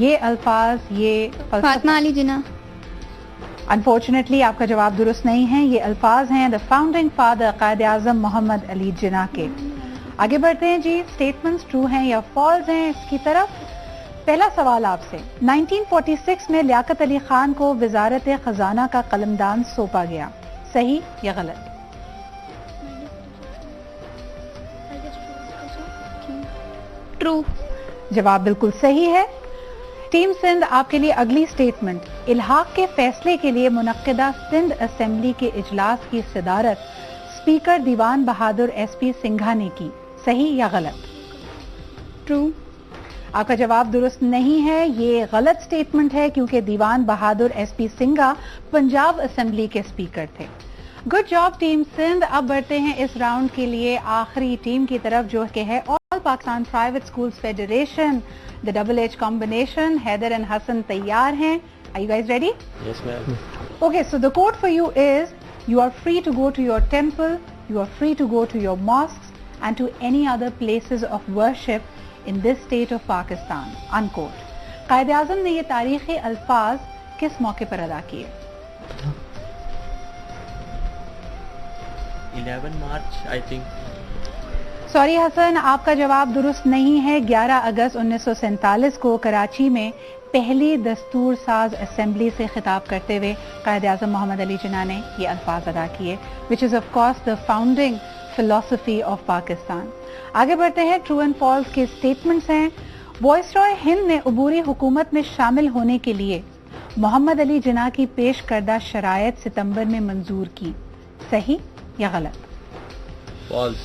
ये अल्फाज, ये फातिमा अली जिन्ना. अनफॉर्चुनेटली आपका जवाब दुरुस्त नहीं है. ये अल्फाज हैं द फाउंडिंग फादर कायद आजम मोहम्मद अली जिन्ना के. आगे बढ़ते हैं जी. स्टेटमेंट्स ट्रू हैं या फॉल्स हैं इसकी तरफ. पहला सवाल आपसे, 1946 में लियाकत अली खान को वजारत खजाना का कलमदान सौंपा गया, सही या गलत? ट्रू. जवाब बिल्कुल सही है. टीम सिंध, आपके लिए अगली स्टेटमेंट, इल्हाक के फैसले के लिए मुनक्किदा सिंध असेंबली के इजलास की सदारत स्पीकर दीवान बहादुर SP सिंघा ने की, सही या गलत? ट्रू. आपका जवाब दुरुस्त नहीं है. ये गलत स्टेटमेंट है क्योंकि दीवान बहादुर SP सिंघा पंजाब असेंबली के स्पीकर थे. Good job team Sindh. अब बढ़ते हैं इस राउंड के लिए आखिरी टीम की तरफ, जो कि है all Pakistan private schools federation, the double H combination. Haider and Hassan तैयार हैं. Are you guys ready? Yes, ma'am. Okay, so the code for you is, you are free to go to your temple, you are free to go to your mosques and to any other places of worship in this state of Pakistan. Unquote. कायद आज़म ने ये तारीखी अल्फाज किस मौके पर अदा किए? 11 March, I think. Sorry Hassan, आपका जवाब दुरुस्त नहीं है. 11 अगस्त 1947 को कराची में पहली दस्तूर साज असेंबली से खिताब करते हुए कायद आज़म मोहम्मद अली जिन्ना ने ये अल्फाज अदा किए, which is of course the founding philosophy of Pakistan. आगे बढ़ते हैं. ट्रू एंड फॉल्स के स्टेटमेंट्स हैं. वाइसरॉय हिंद ने अबूरी हुकूमत में शामिल होने के लिए मोहम्मद अली जिन्ना की पेश करदा शरायत सितंबर में मंजूर की, सही या गलत? False.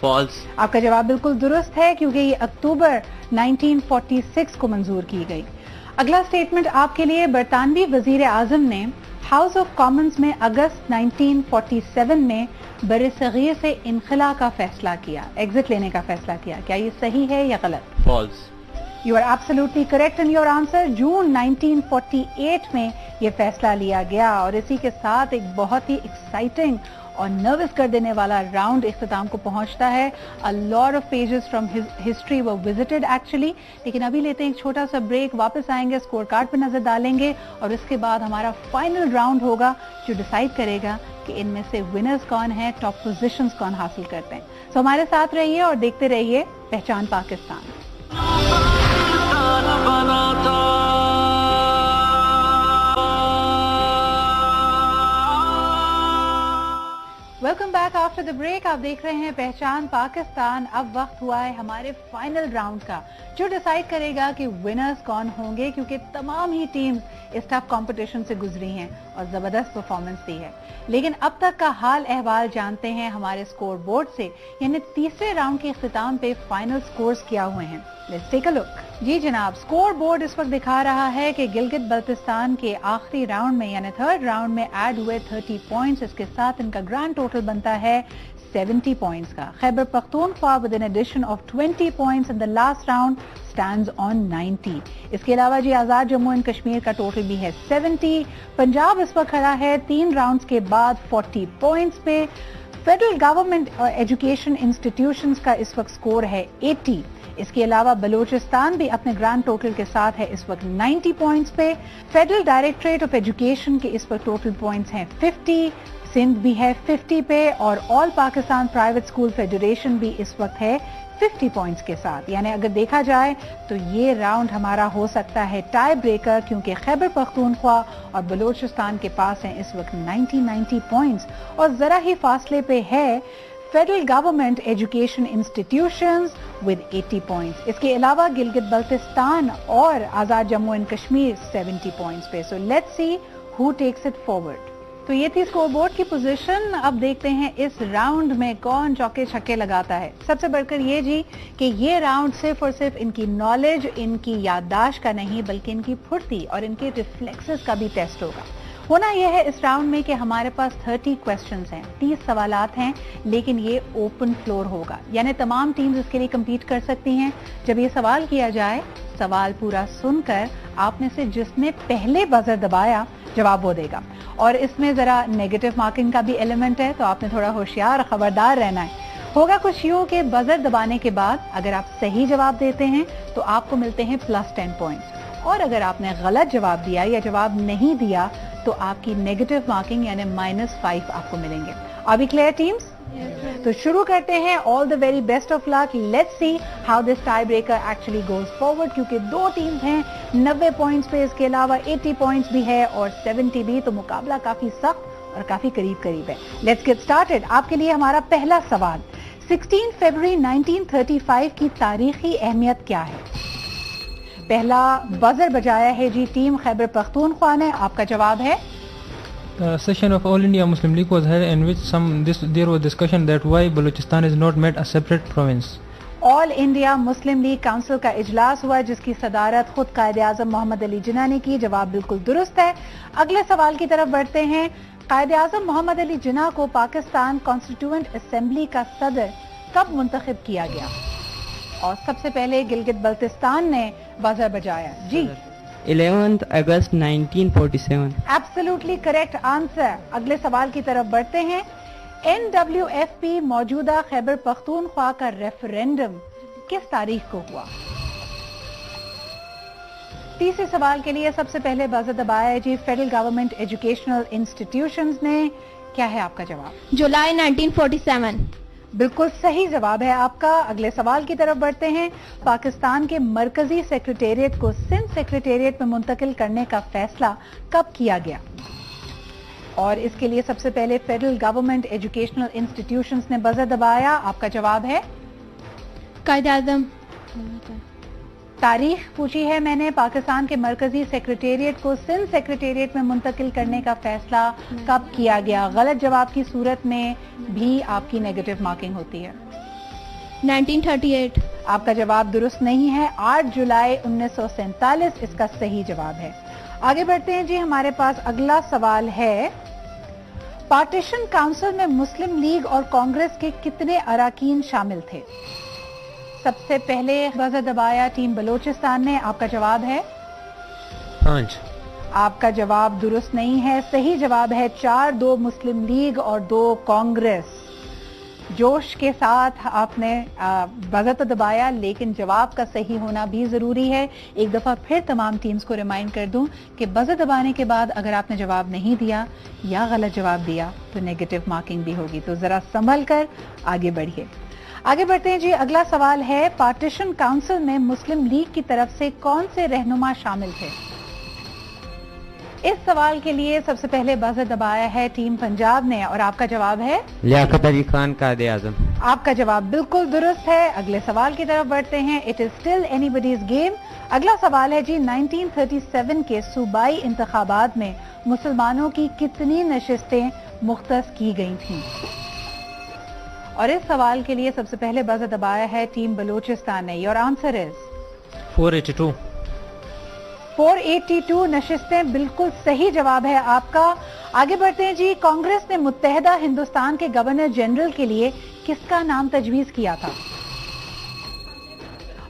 False. आपका जवाब बिल्कुल दुरुस्त है क्योंकि ये अक्टूबर 1946 को मंजूर की गई. अगला स्टेटमेंट आपके लिए, बरतानवी वजीर आजम ने हाउस ऑफ कॉमन्स में अगस्त 1947 में बरसगीर से इनखला का फैसला किया, एग्जिट लेने का फैसला किया, क्या ये सही है या गलत? False. You are absolutely correct in your answer. June 1948 में ये फैसला लिया गया और इसी के साथ एक बहुत ही एक्साइटिंग और नर्वस कर देने वाला राउंड इख्तिताम को पहुंचता है। अ lot of pages from history were visited actually. लेकिन अभी लेते हैं एक छोटा सा ब्रेक, वापस आएंगे, स्कोर कार्ड पर नजर डालेंगे और इसके बाद हमारा फाइनल राउंड होगा जो डिसाइड करेगा कि इनमें से विनर्स कौन है, टॉप पोजीशंस कौन हासिल करते हैं। सो हमारे साथ रहिए और देखते रहिए पहचान Pakistan. Welcome back after the break. आप देख रहे हैं पहचान पाकिस्तान। अब वक्त हुआ है हमारे फाइनल राउंड का जो डिसाइड करेगा कि विनर्स कौन होंगे, क्योंकि तमाम ही टीम्स इस टफ कंपटीशन से गुजरी हैं और जबरदस्त परफॉर्मेंस दी है। लेकिन अब तक का हाल अहवाल जानते हैं हमारे स्कोर बोर्ड से, यानी तीसरे राउंड के इख्तिताम पे फाइनल स्कोर्स क्या हुए हैं। Let's take a look. जी जनाब, स्कोर बोर्ड इस वक्त दिखा रहा है कि गिलगित बल्तिस्तान के आखिरी राउंड में यानी थर्ड राउंड में ऐड हुए 30 पॉइंट्स, इसके साथ इनका ग्रैंड टोटल बनता है 70 पॉइंट्स का। Khyber Pakhtunkhwa with an addition of 20 points in the last round stands on 90। इसके अलावा जी आजाद जम्मू एंड कश्मीर का टोटल भी है 70। पंजाब इस वक्त खड़ा है 3 राउंड्स के बाद 40 पॉइंट्स पे। फेडरल गवर्नमेंट एजुकेशन इंस्टीट्यूशंस का इस वक्त स्कोर है 80। इसके अलावा बलूचिस्तान भी अपने ग्रैंड टोटल के साथ है इस वक्त 90 पॉइंट्स पे। फेडरल डायरेक्टरेट ऑफ एजुकेशन के इस वक्त टोटल पॉइंट्स हैं 50। सिंध भी है 50 पे और all Pakistan private school federation भी इस वक्त है 50 पॉइंट्स के साथ। यानी अगर देखा जाए तो ये राउंड हमारा हो सकता है टाई ब्रेकर, क्योंकि खैबर पख्तूनख्वा और बलूचिस्तान के पास हैं इस वक्त 90 पॉइंट्स और जरा ही फासले पे है federal government education institutions with 80 points. इसके अलावा गिलगित बल्तिस्तान और आजाद जम्मू एंड कश्मीर 70 पॉइंट्स पे। So let's see who takes it forward. तो ये थी स्कोरबोर्ड की पोजीशन। अब देखते हैं इस राउंड में कौन चौके छक्के लगाता है। सबसे बढ़कर ये जी कि ये राउंड सिर्फ और सिर्फ इनकी नॉलेज, इनकी याददाश्त का नहीं बल्कि इनकी फुर्ती और इनके रिफ्लेक्सेस का भी टेस्ट होगा। होना यह है इस राउंड में कि हमारे पास 30 क्वेश्चंस हैं, 30 सवालात हैं, लेकिन ये ओपन फ्लोर होगा, यानी तमाम टीम्स इसके लिए compete कर सकती हैं। जब ये सवाल किया जाए, सवाल पूरा सुनकर आप में से जिसने पहले बजर दबाया जवाब वो देगा। और इसमें जरा नेगेटिव मार्किंग का भी एलिमेंट है, तो आपने थोड़ा होशियार खबरदार रहना है। होगा कुछ यूं कि बजर दबाने के बाद अगर आप सही जवाब देते हैं तो आपको मिलते हैं +10 पॉइंट्स, और अगर आपने गलत जवाब दिया या जवाब नहीं दिया तो आपकी नेगेटिव मार्किंग यानी -5 आपको मिलेंगे। अभी क्लियर टीम्स? तो शुरू करते हैं। All the very best of luck. Let's see how this tie breaker actually goes forward, क्योंकि 2 टीम्स हैं 90 पॉइंट्स पे, इसके अलावा 80 पॉइंट्स भी है और 70 भी, तो मुकाबला काफी सख्त और काफी करीब है। Let's get started. आपके लिए हमारा पहला सवाल, 16 फरवरी 1935 की तारीखी अहमियत क्या है? पहला बजर बजाया है जी टीम खैबर पख्तूनख्वा ने। आपका जवाब है session of All India Muslim League was held in which there was discussion that why Balochistan is not made a separate province. All India Muslim league council का इजलास हुआ जिसकी सदारत खुद कायद-ए-आज़म मोहम्मद अली जिन्ना ने की। जवाब बिल्कुल दुरुस्त है। अगले सवाल की तरफ बढ़ते हैं। कायद-ए-आज़म मोहम्मद अली जिन्ना को पाकिस्तान कॉन्स्टिट्यूएंट असेंबली का सदर कब मुंतखब किया गया? और सबसे पहले गिलगित बल्तिस्तान ने बजर बजाया जी। 11 अगस्त 1947। Absolutely correct answer. अगले सवाल की तरफ बढ़ते हैं। NWFP मौजूदा खैबर पख्तूनख्वा का रेफरेंडम किस तारीख को हुआ? तीसरे सवाल के लिए सबसे पहले बजर दबाया है जी फेडरल गवर्नमेंट एजुकेशनल इंस्टीट्यूशंस ने। क्या है आपका जवाब? जुलाई 1947। बिल्कुल सही जवाब है आपका। अगले सवाल की तरफ बढ़ते हैं। पाकिस्तान के मरकजी सेक्रेटेरिएट को सिंध सेक्रेटेरिएट में मुंतकिल करने का फैसला कब किया गया? और इसके लिए सबसे पहले फेडरल गवर्नमेंट एजुकेशनल इंस्टीट्यूशंस ने बजर दबाया। आपका जवाब है? कायद-ए-आज़म। तारीख पूछी है मैंने। पाकिस्तान के मरकजी सेक्रेटेरिएट को सिंध सेक्रेटेरिएट में मुंतकिल करने का फैसला कब किया गया? गलत जवाब की सूरत में भी आपकी नेगेटिव मार्किंग होती है। 1938। आपका जवाब दुरुस्त नहीं है। 8 जुलाई 1947 इसका सही जवाब है। आगे बढ़ते हैं जी, हमारे पास अगला सवाल है, पार्टीशन काउंसिल में मुस्लिम लीग और कांग्रेस के कितने अरकान शामिल थे? सबसे पहले बज़र दबाया टीम बलोचिस्तान ने, आपका जवाब है 5. आपका जवाब दुरुस्त नहीं है, सही जवाब है 4, 2 मुस्लिम लीग और 2 कांग्रेस। जोश के साथ आपने बज़र तो दबाया, लेकिन जवाब का सही होना भी जरूरी है। एक दफा फिर तमाम टीम्स को रिमाइंड कर दूं कि बज़र दबाने के बाद अगर आपने जवाब नहीं दिया या गलत जवाब दिया तो नेगेटिव मार्किंग भी होगी, तो जरा संभल कर आगे बढ़िए। आगे बढ़ते हैं जी, अगला सवाल है, पार्टीशन काउंसिल में मुस्लिम लीग की तरफ से कौन से रहनुमा शामिल थे? इस सवाल के लिए सबसे पहले बज़र दबाया है टीम पंजाब ने और आपका जवाब है लियाकत अली खान कायदे आजम। आपका जवाब बिल्कुल दुरुस्त है। अगले सवाल की तरफ बढ़ते हैं, it is still anybody's game. अगला सवाल है जी, 1937 के सूबाई इंतखाबात में मुसलमानों की कितनी नशिस्तें मुख्तस की गई थीं? और इस सवाल के लिए सबसे पहले बज़र दबाया है टीम बलूचिस्तान ने। Your answer is 482। 482 नशिस्तें बिल्कुल सही जवाब है आपका। आगे बढ़ते हैं जी, कांग्रेस ने मुत्तहदा हिंदुस्तान के गवर्नर जनरल के लिए किसका नाम तजवीज किया था?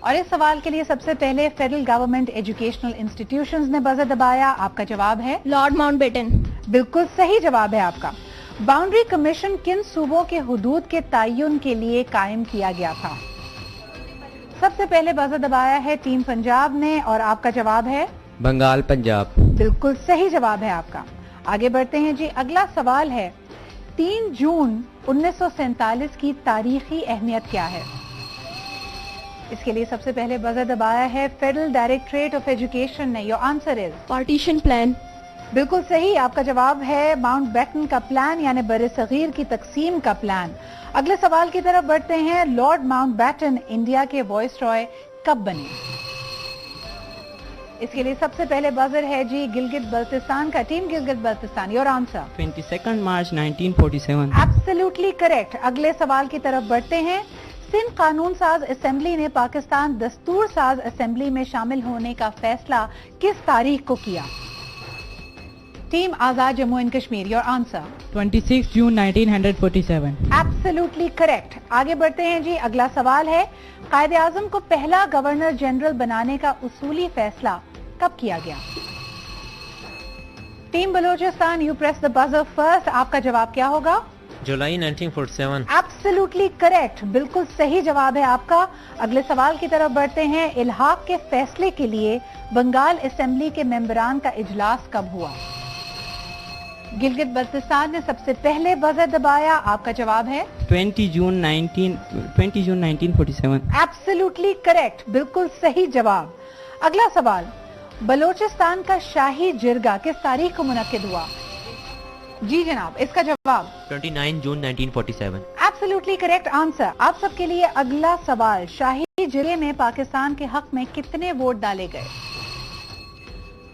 और इस सवाल के लिए सबसे पहले फेडरल गवर्नमेंट एजुकेशनल इंस्टीट्यूशंस ने बज़र दबाया, आपका जवाब है लॉर्ड माउंटबेटन। बिल्कुल सही जवाब है आपका। बाउंड्री कमीशन किन सूबों के हुदूद के तयन के लिए कायम किया गया था? सबसे पहले बज़र दबाया है टीम पंजाब ने और आपका जवाब है बंगाल पंजाब। बिल्कुल सही जवाब है आपका। आगे बढ़ते हैं जी, अगला सवाल है, 3 जून 1947 की तारीखी अहमियत क्या है? इसके लिए सबसे पहले बज़र दबाया है फेडरल डायरेक्टरेट ऑफ एजुकेशन ने। Your answer is partition plan. बिल्कुल सही, आपका जवाब है माउंटबेटन का प्लान, यानी बरे सगीर की तकसीम का प्लान। अगले सवाल की तरफ बढ़ते हैं, लॉर्ड माउंटबेटन इंडिया के वॉइसरॉय कब बने? इसके लिए सबसे पहले बज़र है जी गिलगित बल्तिस्तान का, team Gilgit Baltistan. Your answer 22 March 1947। Absolutely correct. अगले सवाल की तरफ बढ़ते हैं, सिंध कानून साज असेंबली ने पाकिस्तान दस्तूर साज असेंबली में शामिल होने का फैसला किस तारीख को किया? Team Azad Jammu and Kashmir. Your answer 26 June 1947। Absolutely correct. आगे बढ़ते हैं जी, अगला सवाल है, कायदे आजम को पहला गवर्नर जनरल बनाने का उसूली फैसला कब किया गया? Team Balochistan, you press the buzzer first, आपका जवाब क्या होगा? जुलाई 1947। एब्सोल्युटली करेक्ट, बिल्कुल सही जवाब है आपका। अगले सवाल की तरफ बढ़ते हैं, इल्हाक के फैसले के लिए बंगाल असेंबली के मेंबरान का इजलास कब हुआ? गिलगित बल्तिस्तान ने सबसे पहले बज़र दबाया, आपका जवाब है 20 जून 1947। एब्सोल्युटली करेक्ट, बिल्कुल सही जवाब। अगला सवाल, बलोचिस्तान का शाही जिरगा किस तारीख को मुनक्किद हुआ? जी जनाब, इसका जवाब 29 जून 1947। Absolutely correct answer. आप सबके लिए अगला सवाल, शाही जिरगे में पाकिस्तान के हक में कितने वोट डाले गए?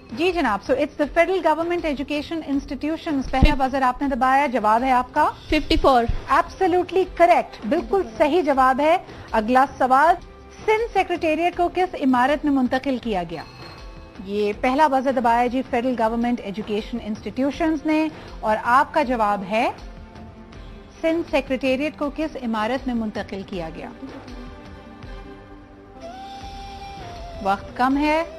जी जनाब, so it's the federal government education institutions. पहला बज़र आपने दबाया, जवाब है आपका 54। एब्सोल्युटली करेक्ट, बिल्कुल सही जवाब है। अगला सवाल, सिंध सेक्रेटेरिएट को किस इमारत में मुंतकिल किया गया? ये पहला बज़र दबाया जी फेडरल गवर्नमेंट एजुकेशन इंस्टीट्यूशंस ने और आपका जवाब है सिंध सेक्रेटेरिएट को किस इमारत में मुंतकिल किया गया? वक्त कम है।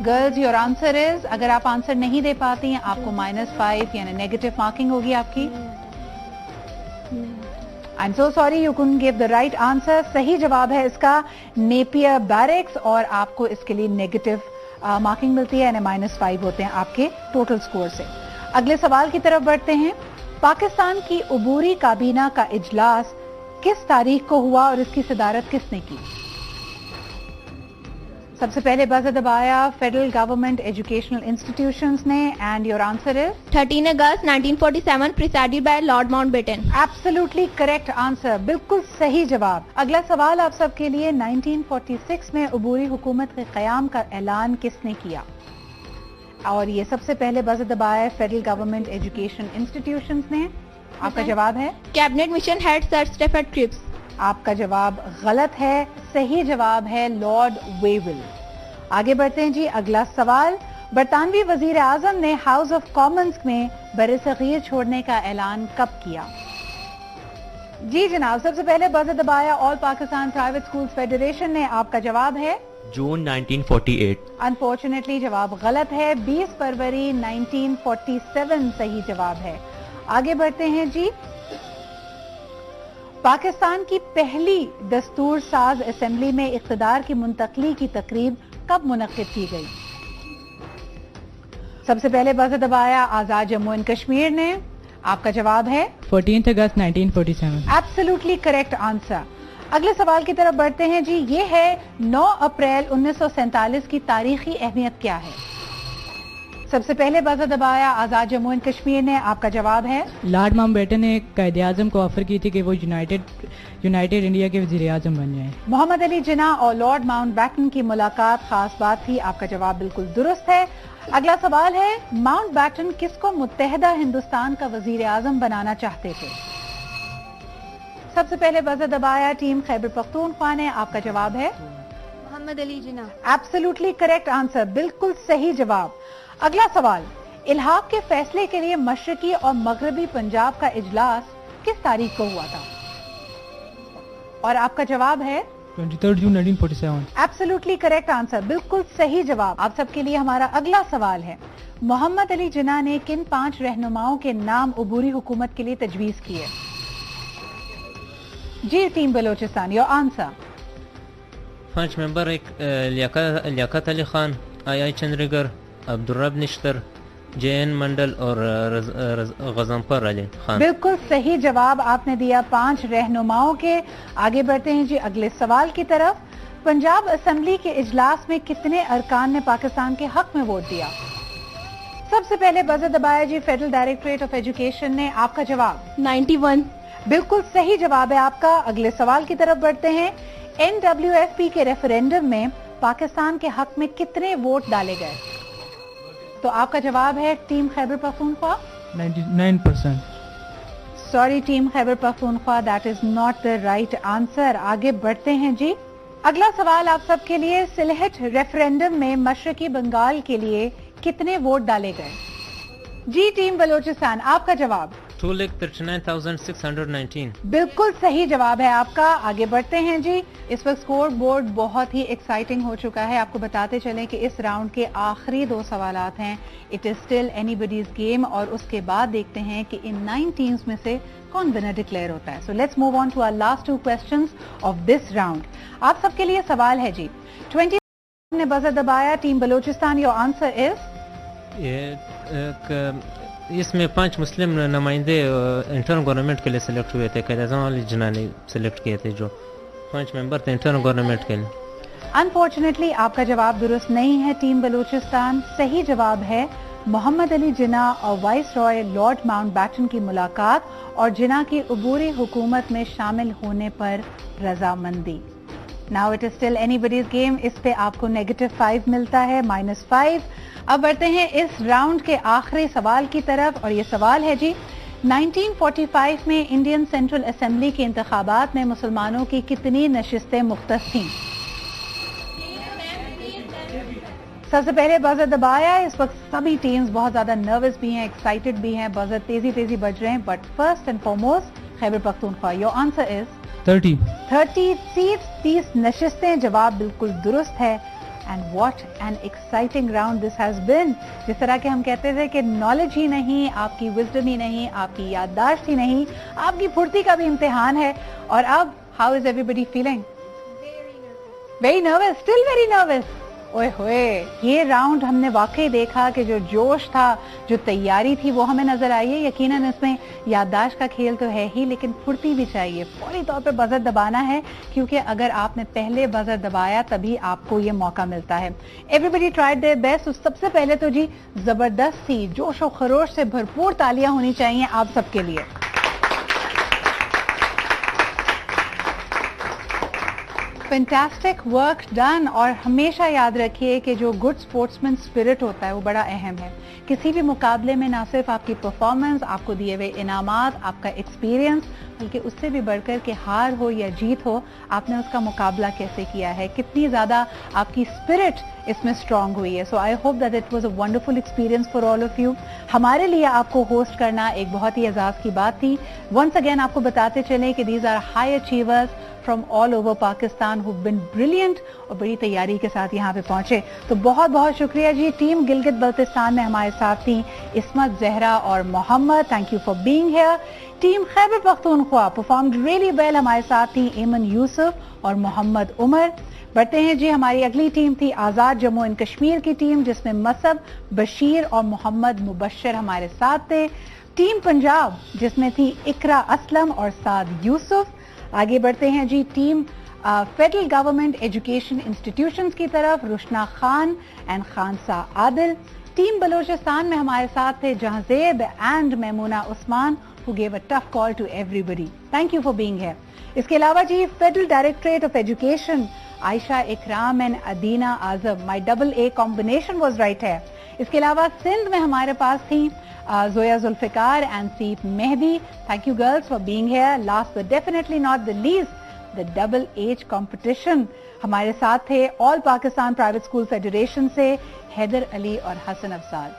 गर्ल्स, योर आंसर इज, अगर आप आंसर नहीं दे पाती हैं आपको -5 यानी नेगेटिव मार्किंग होगी आपकी। I am so sorry, you couldn't give the right answer. सही जवाब है इसका नेपियर बैरक्स और आपको इसके लिए नेगेटिव मार्किंग मिलती है, यानी -5 होते हैं आपके टोटल स्कोर से। अगले सवाल की तरफ बढ़ते हैं, पाकिस्तान की अबूरी काबीना का इजलास किस तारीख को हुआ और इसकी सदारत किसने की? सबसे पहले बज़र दबाया फेडरल गवर्नमेंट एजुकेशनल इंस्टीट्यूशंस ने and your answer is 13 August 1947 presided bye Lord Mountbatten. Absolutely correct answer, बिल्कुल सही जवाब। अगला सवाल आप सबके लिए, 1946 में अबूरी हुकूमत के क़याम का ऐलान किसने किया? और ये सबसे पहले बज़र दबाया फेडरल गवर्नमेंट एजुकेशन इंस्टीट्यूशंस ने। आपका जवाब है cabinet mission head sir Stafford Cripps. आपका जवाब गलत है, सही जवाब है लॉर्ड वेविल। आगे बढ़ते हैं जी, अगला सवाल, برطانوی وزیر اعظم نے ہاؤس آف کامنز میں برصغیر چھوڑنے کا اعلان کب کیا؟ جی جناب، سب سے پہلے بزر دبایا آل پاکستان پرائیویٹ اسکولز فیڈریشن نے. آپ کا جواب ہے جون 1948. انفارچونیٹلی جواب غلط ہے. 20 فروری 1947 صحیح جواب ہے. آگے بڑھتے ہیں جی. پاکستان کی پہلی دستور ساز اسمبلی میں اقتدار کی منتقلی کی تقریب کب منعقد کی گئی؟ سب سے پہلے بزر دبایا آزاد جموں اینڈ کشمیر نے. آپ کا جواب ہے 14 اگست 1947. Absolutely correct answer. اگلے سوال کی طرف بڑھتے ہیں جی. یہ ہے 9 اپریل 1947 کی تاریخی اہمیت کیا ہے؟ سب سے پہلے بزر دبایا آزاد جموں اینڈ کشمیر نے. آپ کا جواب ہے لارڈ ماؤنٹ بیٹن نے قائد اعظم کو آفر کی تھی کہ وہ یونائٹڈ انڈیا کے وزیر اعظم بن جائیں. محمد علی جناح اور لارڈ ماؤنٹ بیٹن کی ملاقات خاص بات تھی. آپ کا جواب بالکل درست ہے. اگلا سوال ہے ماؤنٹ بیٹن کس کو متحدہ ہندوستان کا وزیر اعظم بنانا چاہتے تھے؟ سب سے پہلے بزر دبایا ٹیم خیبر پختونخوا نے. آپ کا جواب ہے محمد علی جناح. ایبسولوٹلی کریکٹ آنسر، بالکل صحیح جواب. اگلا سوال، الحاق کے فیصلے کے لیے مشرقی اور مغربی پنجاب کا اجلاس کس تاریخ کو ہوا تھا؟ اور آپ کا جواب ہے 23 جون 1947. ایبسولوٹلی کریکٹ آنسر، بالکل صحیح جواب. آپ سب کے لیے ہمارا اگلا سوال ہے محمد علی جناح نے کن 5 رہنماؤں کے نام عبوری حکومت کے لیے تجویز کیے؟ جی ٹیم بلوچستان، یور آنسر. 5 ممبر ایک لیاقت علی خان، آئی چندرگر، عبدالرب نشتر، جے این منڈل اور غضنفر علی خان. بالکل صحیح جواب آپ نے دیا 5 رہنماؤں کے. آگے بڑھتے ہیں جی اگلے سوال کی طرف. پنجاب اسمبلی کے اجلاس میں کتنے ارکان نے پاکستان کے حق میں ووٹ دیا؟ سب سے پہلے بزر دبایا جی فیڈرل ڈائریکٹوریٹ آف ایجوکیشن نے. آپ کا جواب 91. بالکل صحیح جواب ہے آپ کا. اگلے سوال کی طرف بڑھتے ہیں. NWFP کے ریفرینڈم میں پاکستان کے حق میں کتنے ووٹ ڈالے گئے؟ تو آپ کا جواب ہے team Khyber Pakhtunkhwa 99%. Sorry team Khyber Pakhtunkhwa, that is not the right answer. آگے بڑھتے ہیں جی. اگلا سوال آپ سب کے لیے، سلہٹ ریفرینڈم میں مشرقی بنگال کے لیے کتنے ووٹ ڈالے گئے؟ جی ٹیم بلوچستان، آپ کا جواب 2,39,619. بالکل صحیح جواب ہے آپ کا. آگے بڑھتے ہیں جی. اس وقت اسکور بورڈ بہت ہی ایکسائٹنگ ہو چکا ہے. آپ کو بتاتے چلیں کہ اس راؤنڈ کے آخری 2 سوالات ہیں. It is still anybody's game, اور اس کے بعد دیکھتے ہیں کہ ان 9 ٹیمز میں سے کون ونر ڈکلیئر ہوتا ہے. So let's move on to our last 2 questions of this round. آپ سب کے لیے سوال ہے جی. 20 نے بزر دبایا. Team Balochistan, your answer is اس میں 5 مسلم نمائندے انٹرن گورنمنٹ کے لیے سلیکٹ ہوئے تھے. قائد اعظم علی جناح نے سلیکٹ کیے تھے، جو 5 ممبر تھے انٹرن گورنمنٹ کے لیے. انفارچونیٹلی آپ کا جواب درست نہیں ہے ٹیم بلوچستان. صحیح جواب ہے محمد علی جناح اور وائس رائے لارڈ ماؤنٹ بیٹن کی ملاقات اور جناح کی عبوری حکومت میں شامل ہونے پر رضامندی. Now it is still anybody's game. اس پہ آپ کو -5 ملتا ہے، -5. اب بڑھتے ہیں اس راؤنڈ کے آخری سوال کی طرف، اور یہ سوال ہے جی 1945 میں انڈین سینٹرل اسمبلی کے انتخابات میں مسلمانوں کی کتنی نشستیں مختص تھیں؟ سب سے پہلے بزر دبایا. اس وقت سبھی ٹیمز بہت زیادہ نروس بھی ہیں، ایکسائٹڈ بھی ہیں، بزر تیزی بج رہے ہیں. But first and foremost Khyber Pakhtunkhwa, your answer is 30 seats, 30 نشستیں. جواب بالکل درست ہے. And what an exciting round this has been. جس طرح کہ ہم کہتے تھے کہ نالج ہی نہیں، آپ کی وزڈم ہی نہیں، آپ کی یادداشت ہی نہیں، آپ کی پھرتی کا بھی امتحان ہے. اور اب how is everybody feeling? Very nervous, still very nervous. اوئے ہوئے، یہ راؤنڈ ہم نے واقعی دیکھا کہ جو جوش تھا، جو تیاری تھی، وہ ہمیں نظر آئی ہے. یقیناً اس میں یادداشت کا کھیل تو ہے ہی، لیکن پھرتی بھی چاہیے. فوری طور پہ بزر دبانا ہے، کیونکہ اگر آپ نے پہلے بزر دبایا تبھی آپ کو یہ موقع ملتا ہے. Everybody tried their best. سب سے پہلے تو جی زبردست سی جوش و خروش سے بھرپور تالیاں ہونی چاہیے آپ سب کے لیے. Fantastic work done. और हमेशा याद रखिए कि जो गुड स्पोर्ट्समैन स्पिरिट होता है वो बड़ा अहम है। किसी भी मुकाबले में ना सिर्फ आपकी परफॉर्मेंस, आपको दिए हुए इनामात, आपका एक्सपीरियंस, बल्कि उससे भी बढ़कर के हार हो या जीत हो, आपने उसका मुकाबला कैसे किया है, कितनी ज़्यादा आपकी स्पिरिट इसमें स्ट्रांग हुई है। So I hope that it was a wonderful experience for all of you. हमारे लिए आपको होस्ट करना एक बहुत ही एजाज की बात थी। वंस अगेन आपको बताते चलें कि these are high achievers from all over Pakistan who been brilliant और बड़ी तैयारी के साथ यहाँ पे पहुंचे। तो बहुत बहुत शुक्रिया जी। टीम गिलगित बल्तिस्तान में हमारे साथ थी इस्मत, जहरा और Mohammad, thank you for being here. Team Khyber Pakhtunkhwa performed really well, हमारे साथ थी एमन यूसुफ और मोहम्मद उमर। बढ़ते हैं जी, हमारी अगली टीम थी आज़ाद जम्मू एंड कश्मीर की टीम, जिसमें मसब, बशीर और मोहम्मद मुबशर हमारे साथ थे। टीम पंजाब जिसमें थी इकरा असलम और साद यूसुफ। आगे बढ़ते हैं जी team federal government education institutions की तरफ, रुशना खान एंड खानसा आदिल। टीम बलोचिस्तान में हमारे साथ थे Jahanzeb and Maimoona Usman who gave a tough call to everybody. Thank you for being here. इसके अलावा जी federal directorate of education, Ayesha Ikram and Adina Azam, my double A combination was right है। इसके अलावा सिंध में हमारे पास थी जोया जुल्फिकार एंड सीप Mehdi. Thank you girls for being here. Last but definitely not the least, the double H competition, हमारे साथ थे all Pakistan private school federation से हैदर अली और हसन अफजाल।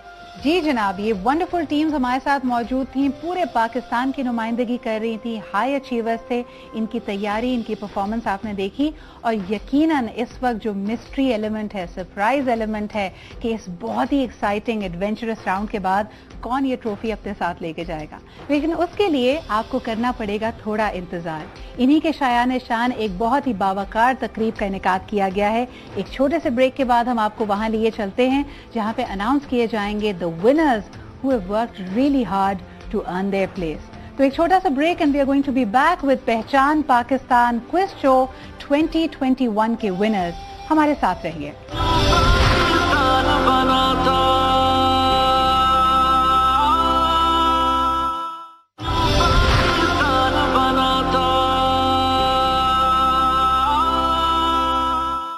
जी जनाब, ये वंडरफुल टीम्स हमारे साथ मौजूद थी, पूरे पाकिस्तान की नुमाइंदगी कर रही थी, हाई अचीवर्स थे। इनकी तैयारी, इनकी परफॉर्मेंस आपने देखी और यकीनन इस वक्त जो मिस्ट्री एलिमेंट है, सरप्राइज एलिमेंट है कि इस बहुत ही एक्साइटिंग एडवेंचरस राउंड के बाद कौन ये ट्रॉफी अपने साथ लेके जाएगा। लेकिन उसके लिए आपको करना पड़ेगा थोड़ा इंतजार। इन्हीं के शायान शान एक बहुत ही बावकार तकरीब का इनेकाद किया गया है। एक छोटे से ब्रेक के बाद हम आपको वहां लिए चलते हैं जहां पे अनाउंस किए जाएंगे the winners who have worked really hard to earn their place. तो एक छोटा सा break and we are going to be back with पहचान पाकिस्तान क्विज शो 2021 के विनर्स। हमारे साथ रहिए।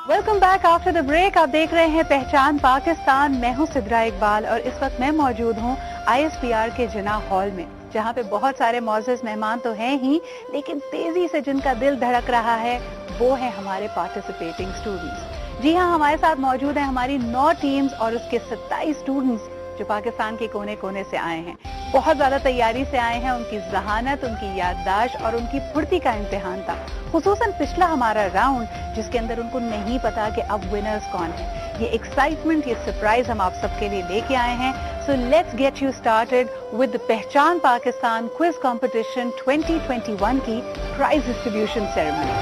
Welcome back after the break. आप देख रहे हैं पहचान पाकिस्तान। मैं हूं सिद्रा इकबाल और इस वक्त मैं मौजूद हूं ISPR के जिना हॉल में, जहां पे बहुत सारे मौजूद मेहमान तो हैं ही, लेकिन तेजी से जिनका दिल धड़क रहा है वो है हमारे पार्टिसिपेटिंग स्टूडेंट्स। जी हाँ, हमारे साथ मौजूद है हमारी 9 टीम्स और उसके 27 स्टूडेंट्स जो पाकिस्तान के कोने कोने से आए हैं। बहुत ज्यादा तैयारी से आए हैं। उनकी जहानत, उनकी याददाश्त और उनकी फुर्ती का इम्तिहान था, खुसूसन पिछला हमारा राउंड जिसके अंदर उनको नहीं पता कि अब विनर्स कौन है। ये एक्साइटमेंट, ये सरप्राइज हम आप सबके लिए लेके आए हैं। So let's get you started with पहचान पाकिस्तान क्विज कंपटीशन 2021 की प्राइज डिस्ट्रीब्यूशन सेरेमनी।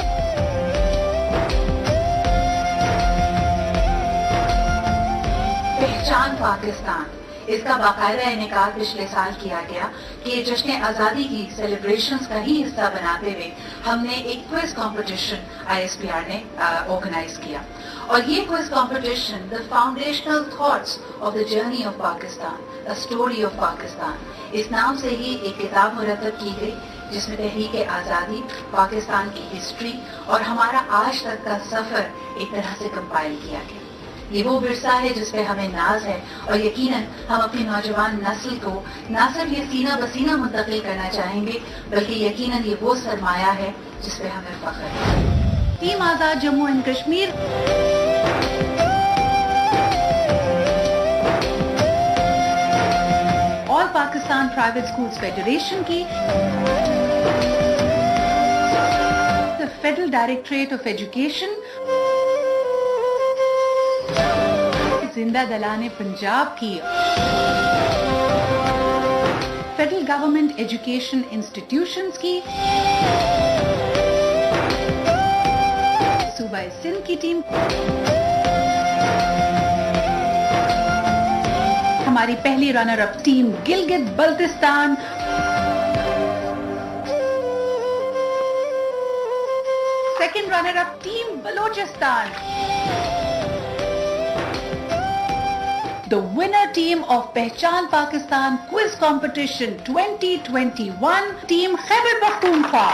पहचान पाकिस्तान, इसका बाकायदा इनेकाद पिछले साल किया गया कि जश्न आज़ादी की सेलिब्रेशंस का ही हिस्सा बनाते हुए हमने एक क्विज कंपटीशन ISPR ने ऑर्गेनाइज किया। और ये quiz competition the foundational thoughts of the journey of Pakistan, the story of Pakistan, इस नाम से ही एक किताब मुरतब की गई जिसमें तहरीक आज़ादी, पाकिस्तान की हिस्ट्री और हमारा आज तक का सफर एक तरह से कंपाइल किया गया। ये वो विरसा है जिस पे हमें नाज है और यकीनन हम अपनी नौजवान नस्ल को न सिर्फ ये सीना बसीना मुंतकिल करना चाहेंगे, बल्कि यकीनन ये वो सरमाया है जिस पे हमें फख्र है। Team Azad Jammu and Kashmir all Pakistan private schools federation की, the federal directorate of education, जिंदा दलाने पंजाब की, फेडरल गवर्नमेंट एजुकेशन इंस्टीट्यूशंस की, सूबा सिंध की टीम, हमारी पहली runner up team Gilgit Baltistan, second runner up team Balochistan, the winner team of Pehchan Pakistan Quiz Competition 2021, Team Khyber Pakhtunkhwa.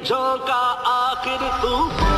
झोंका आखिर तूफान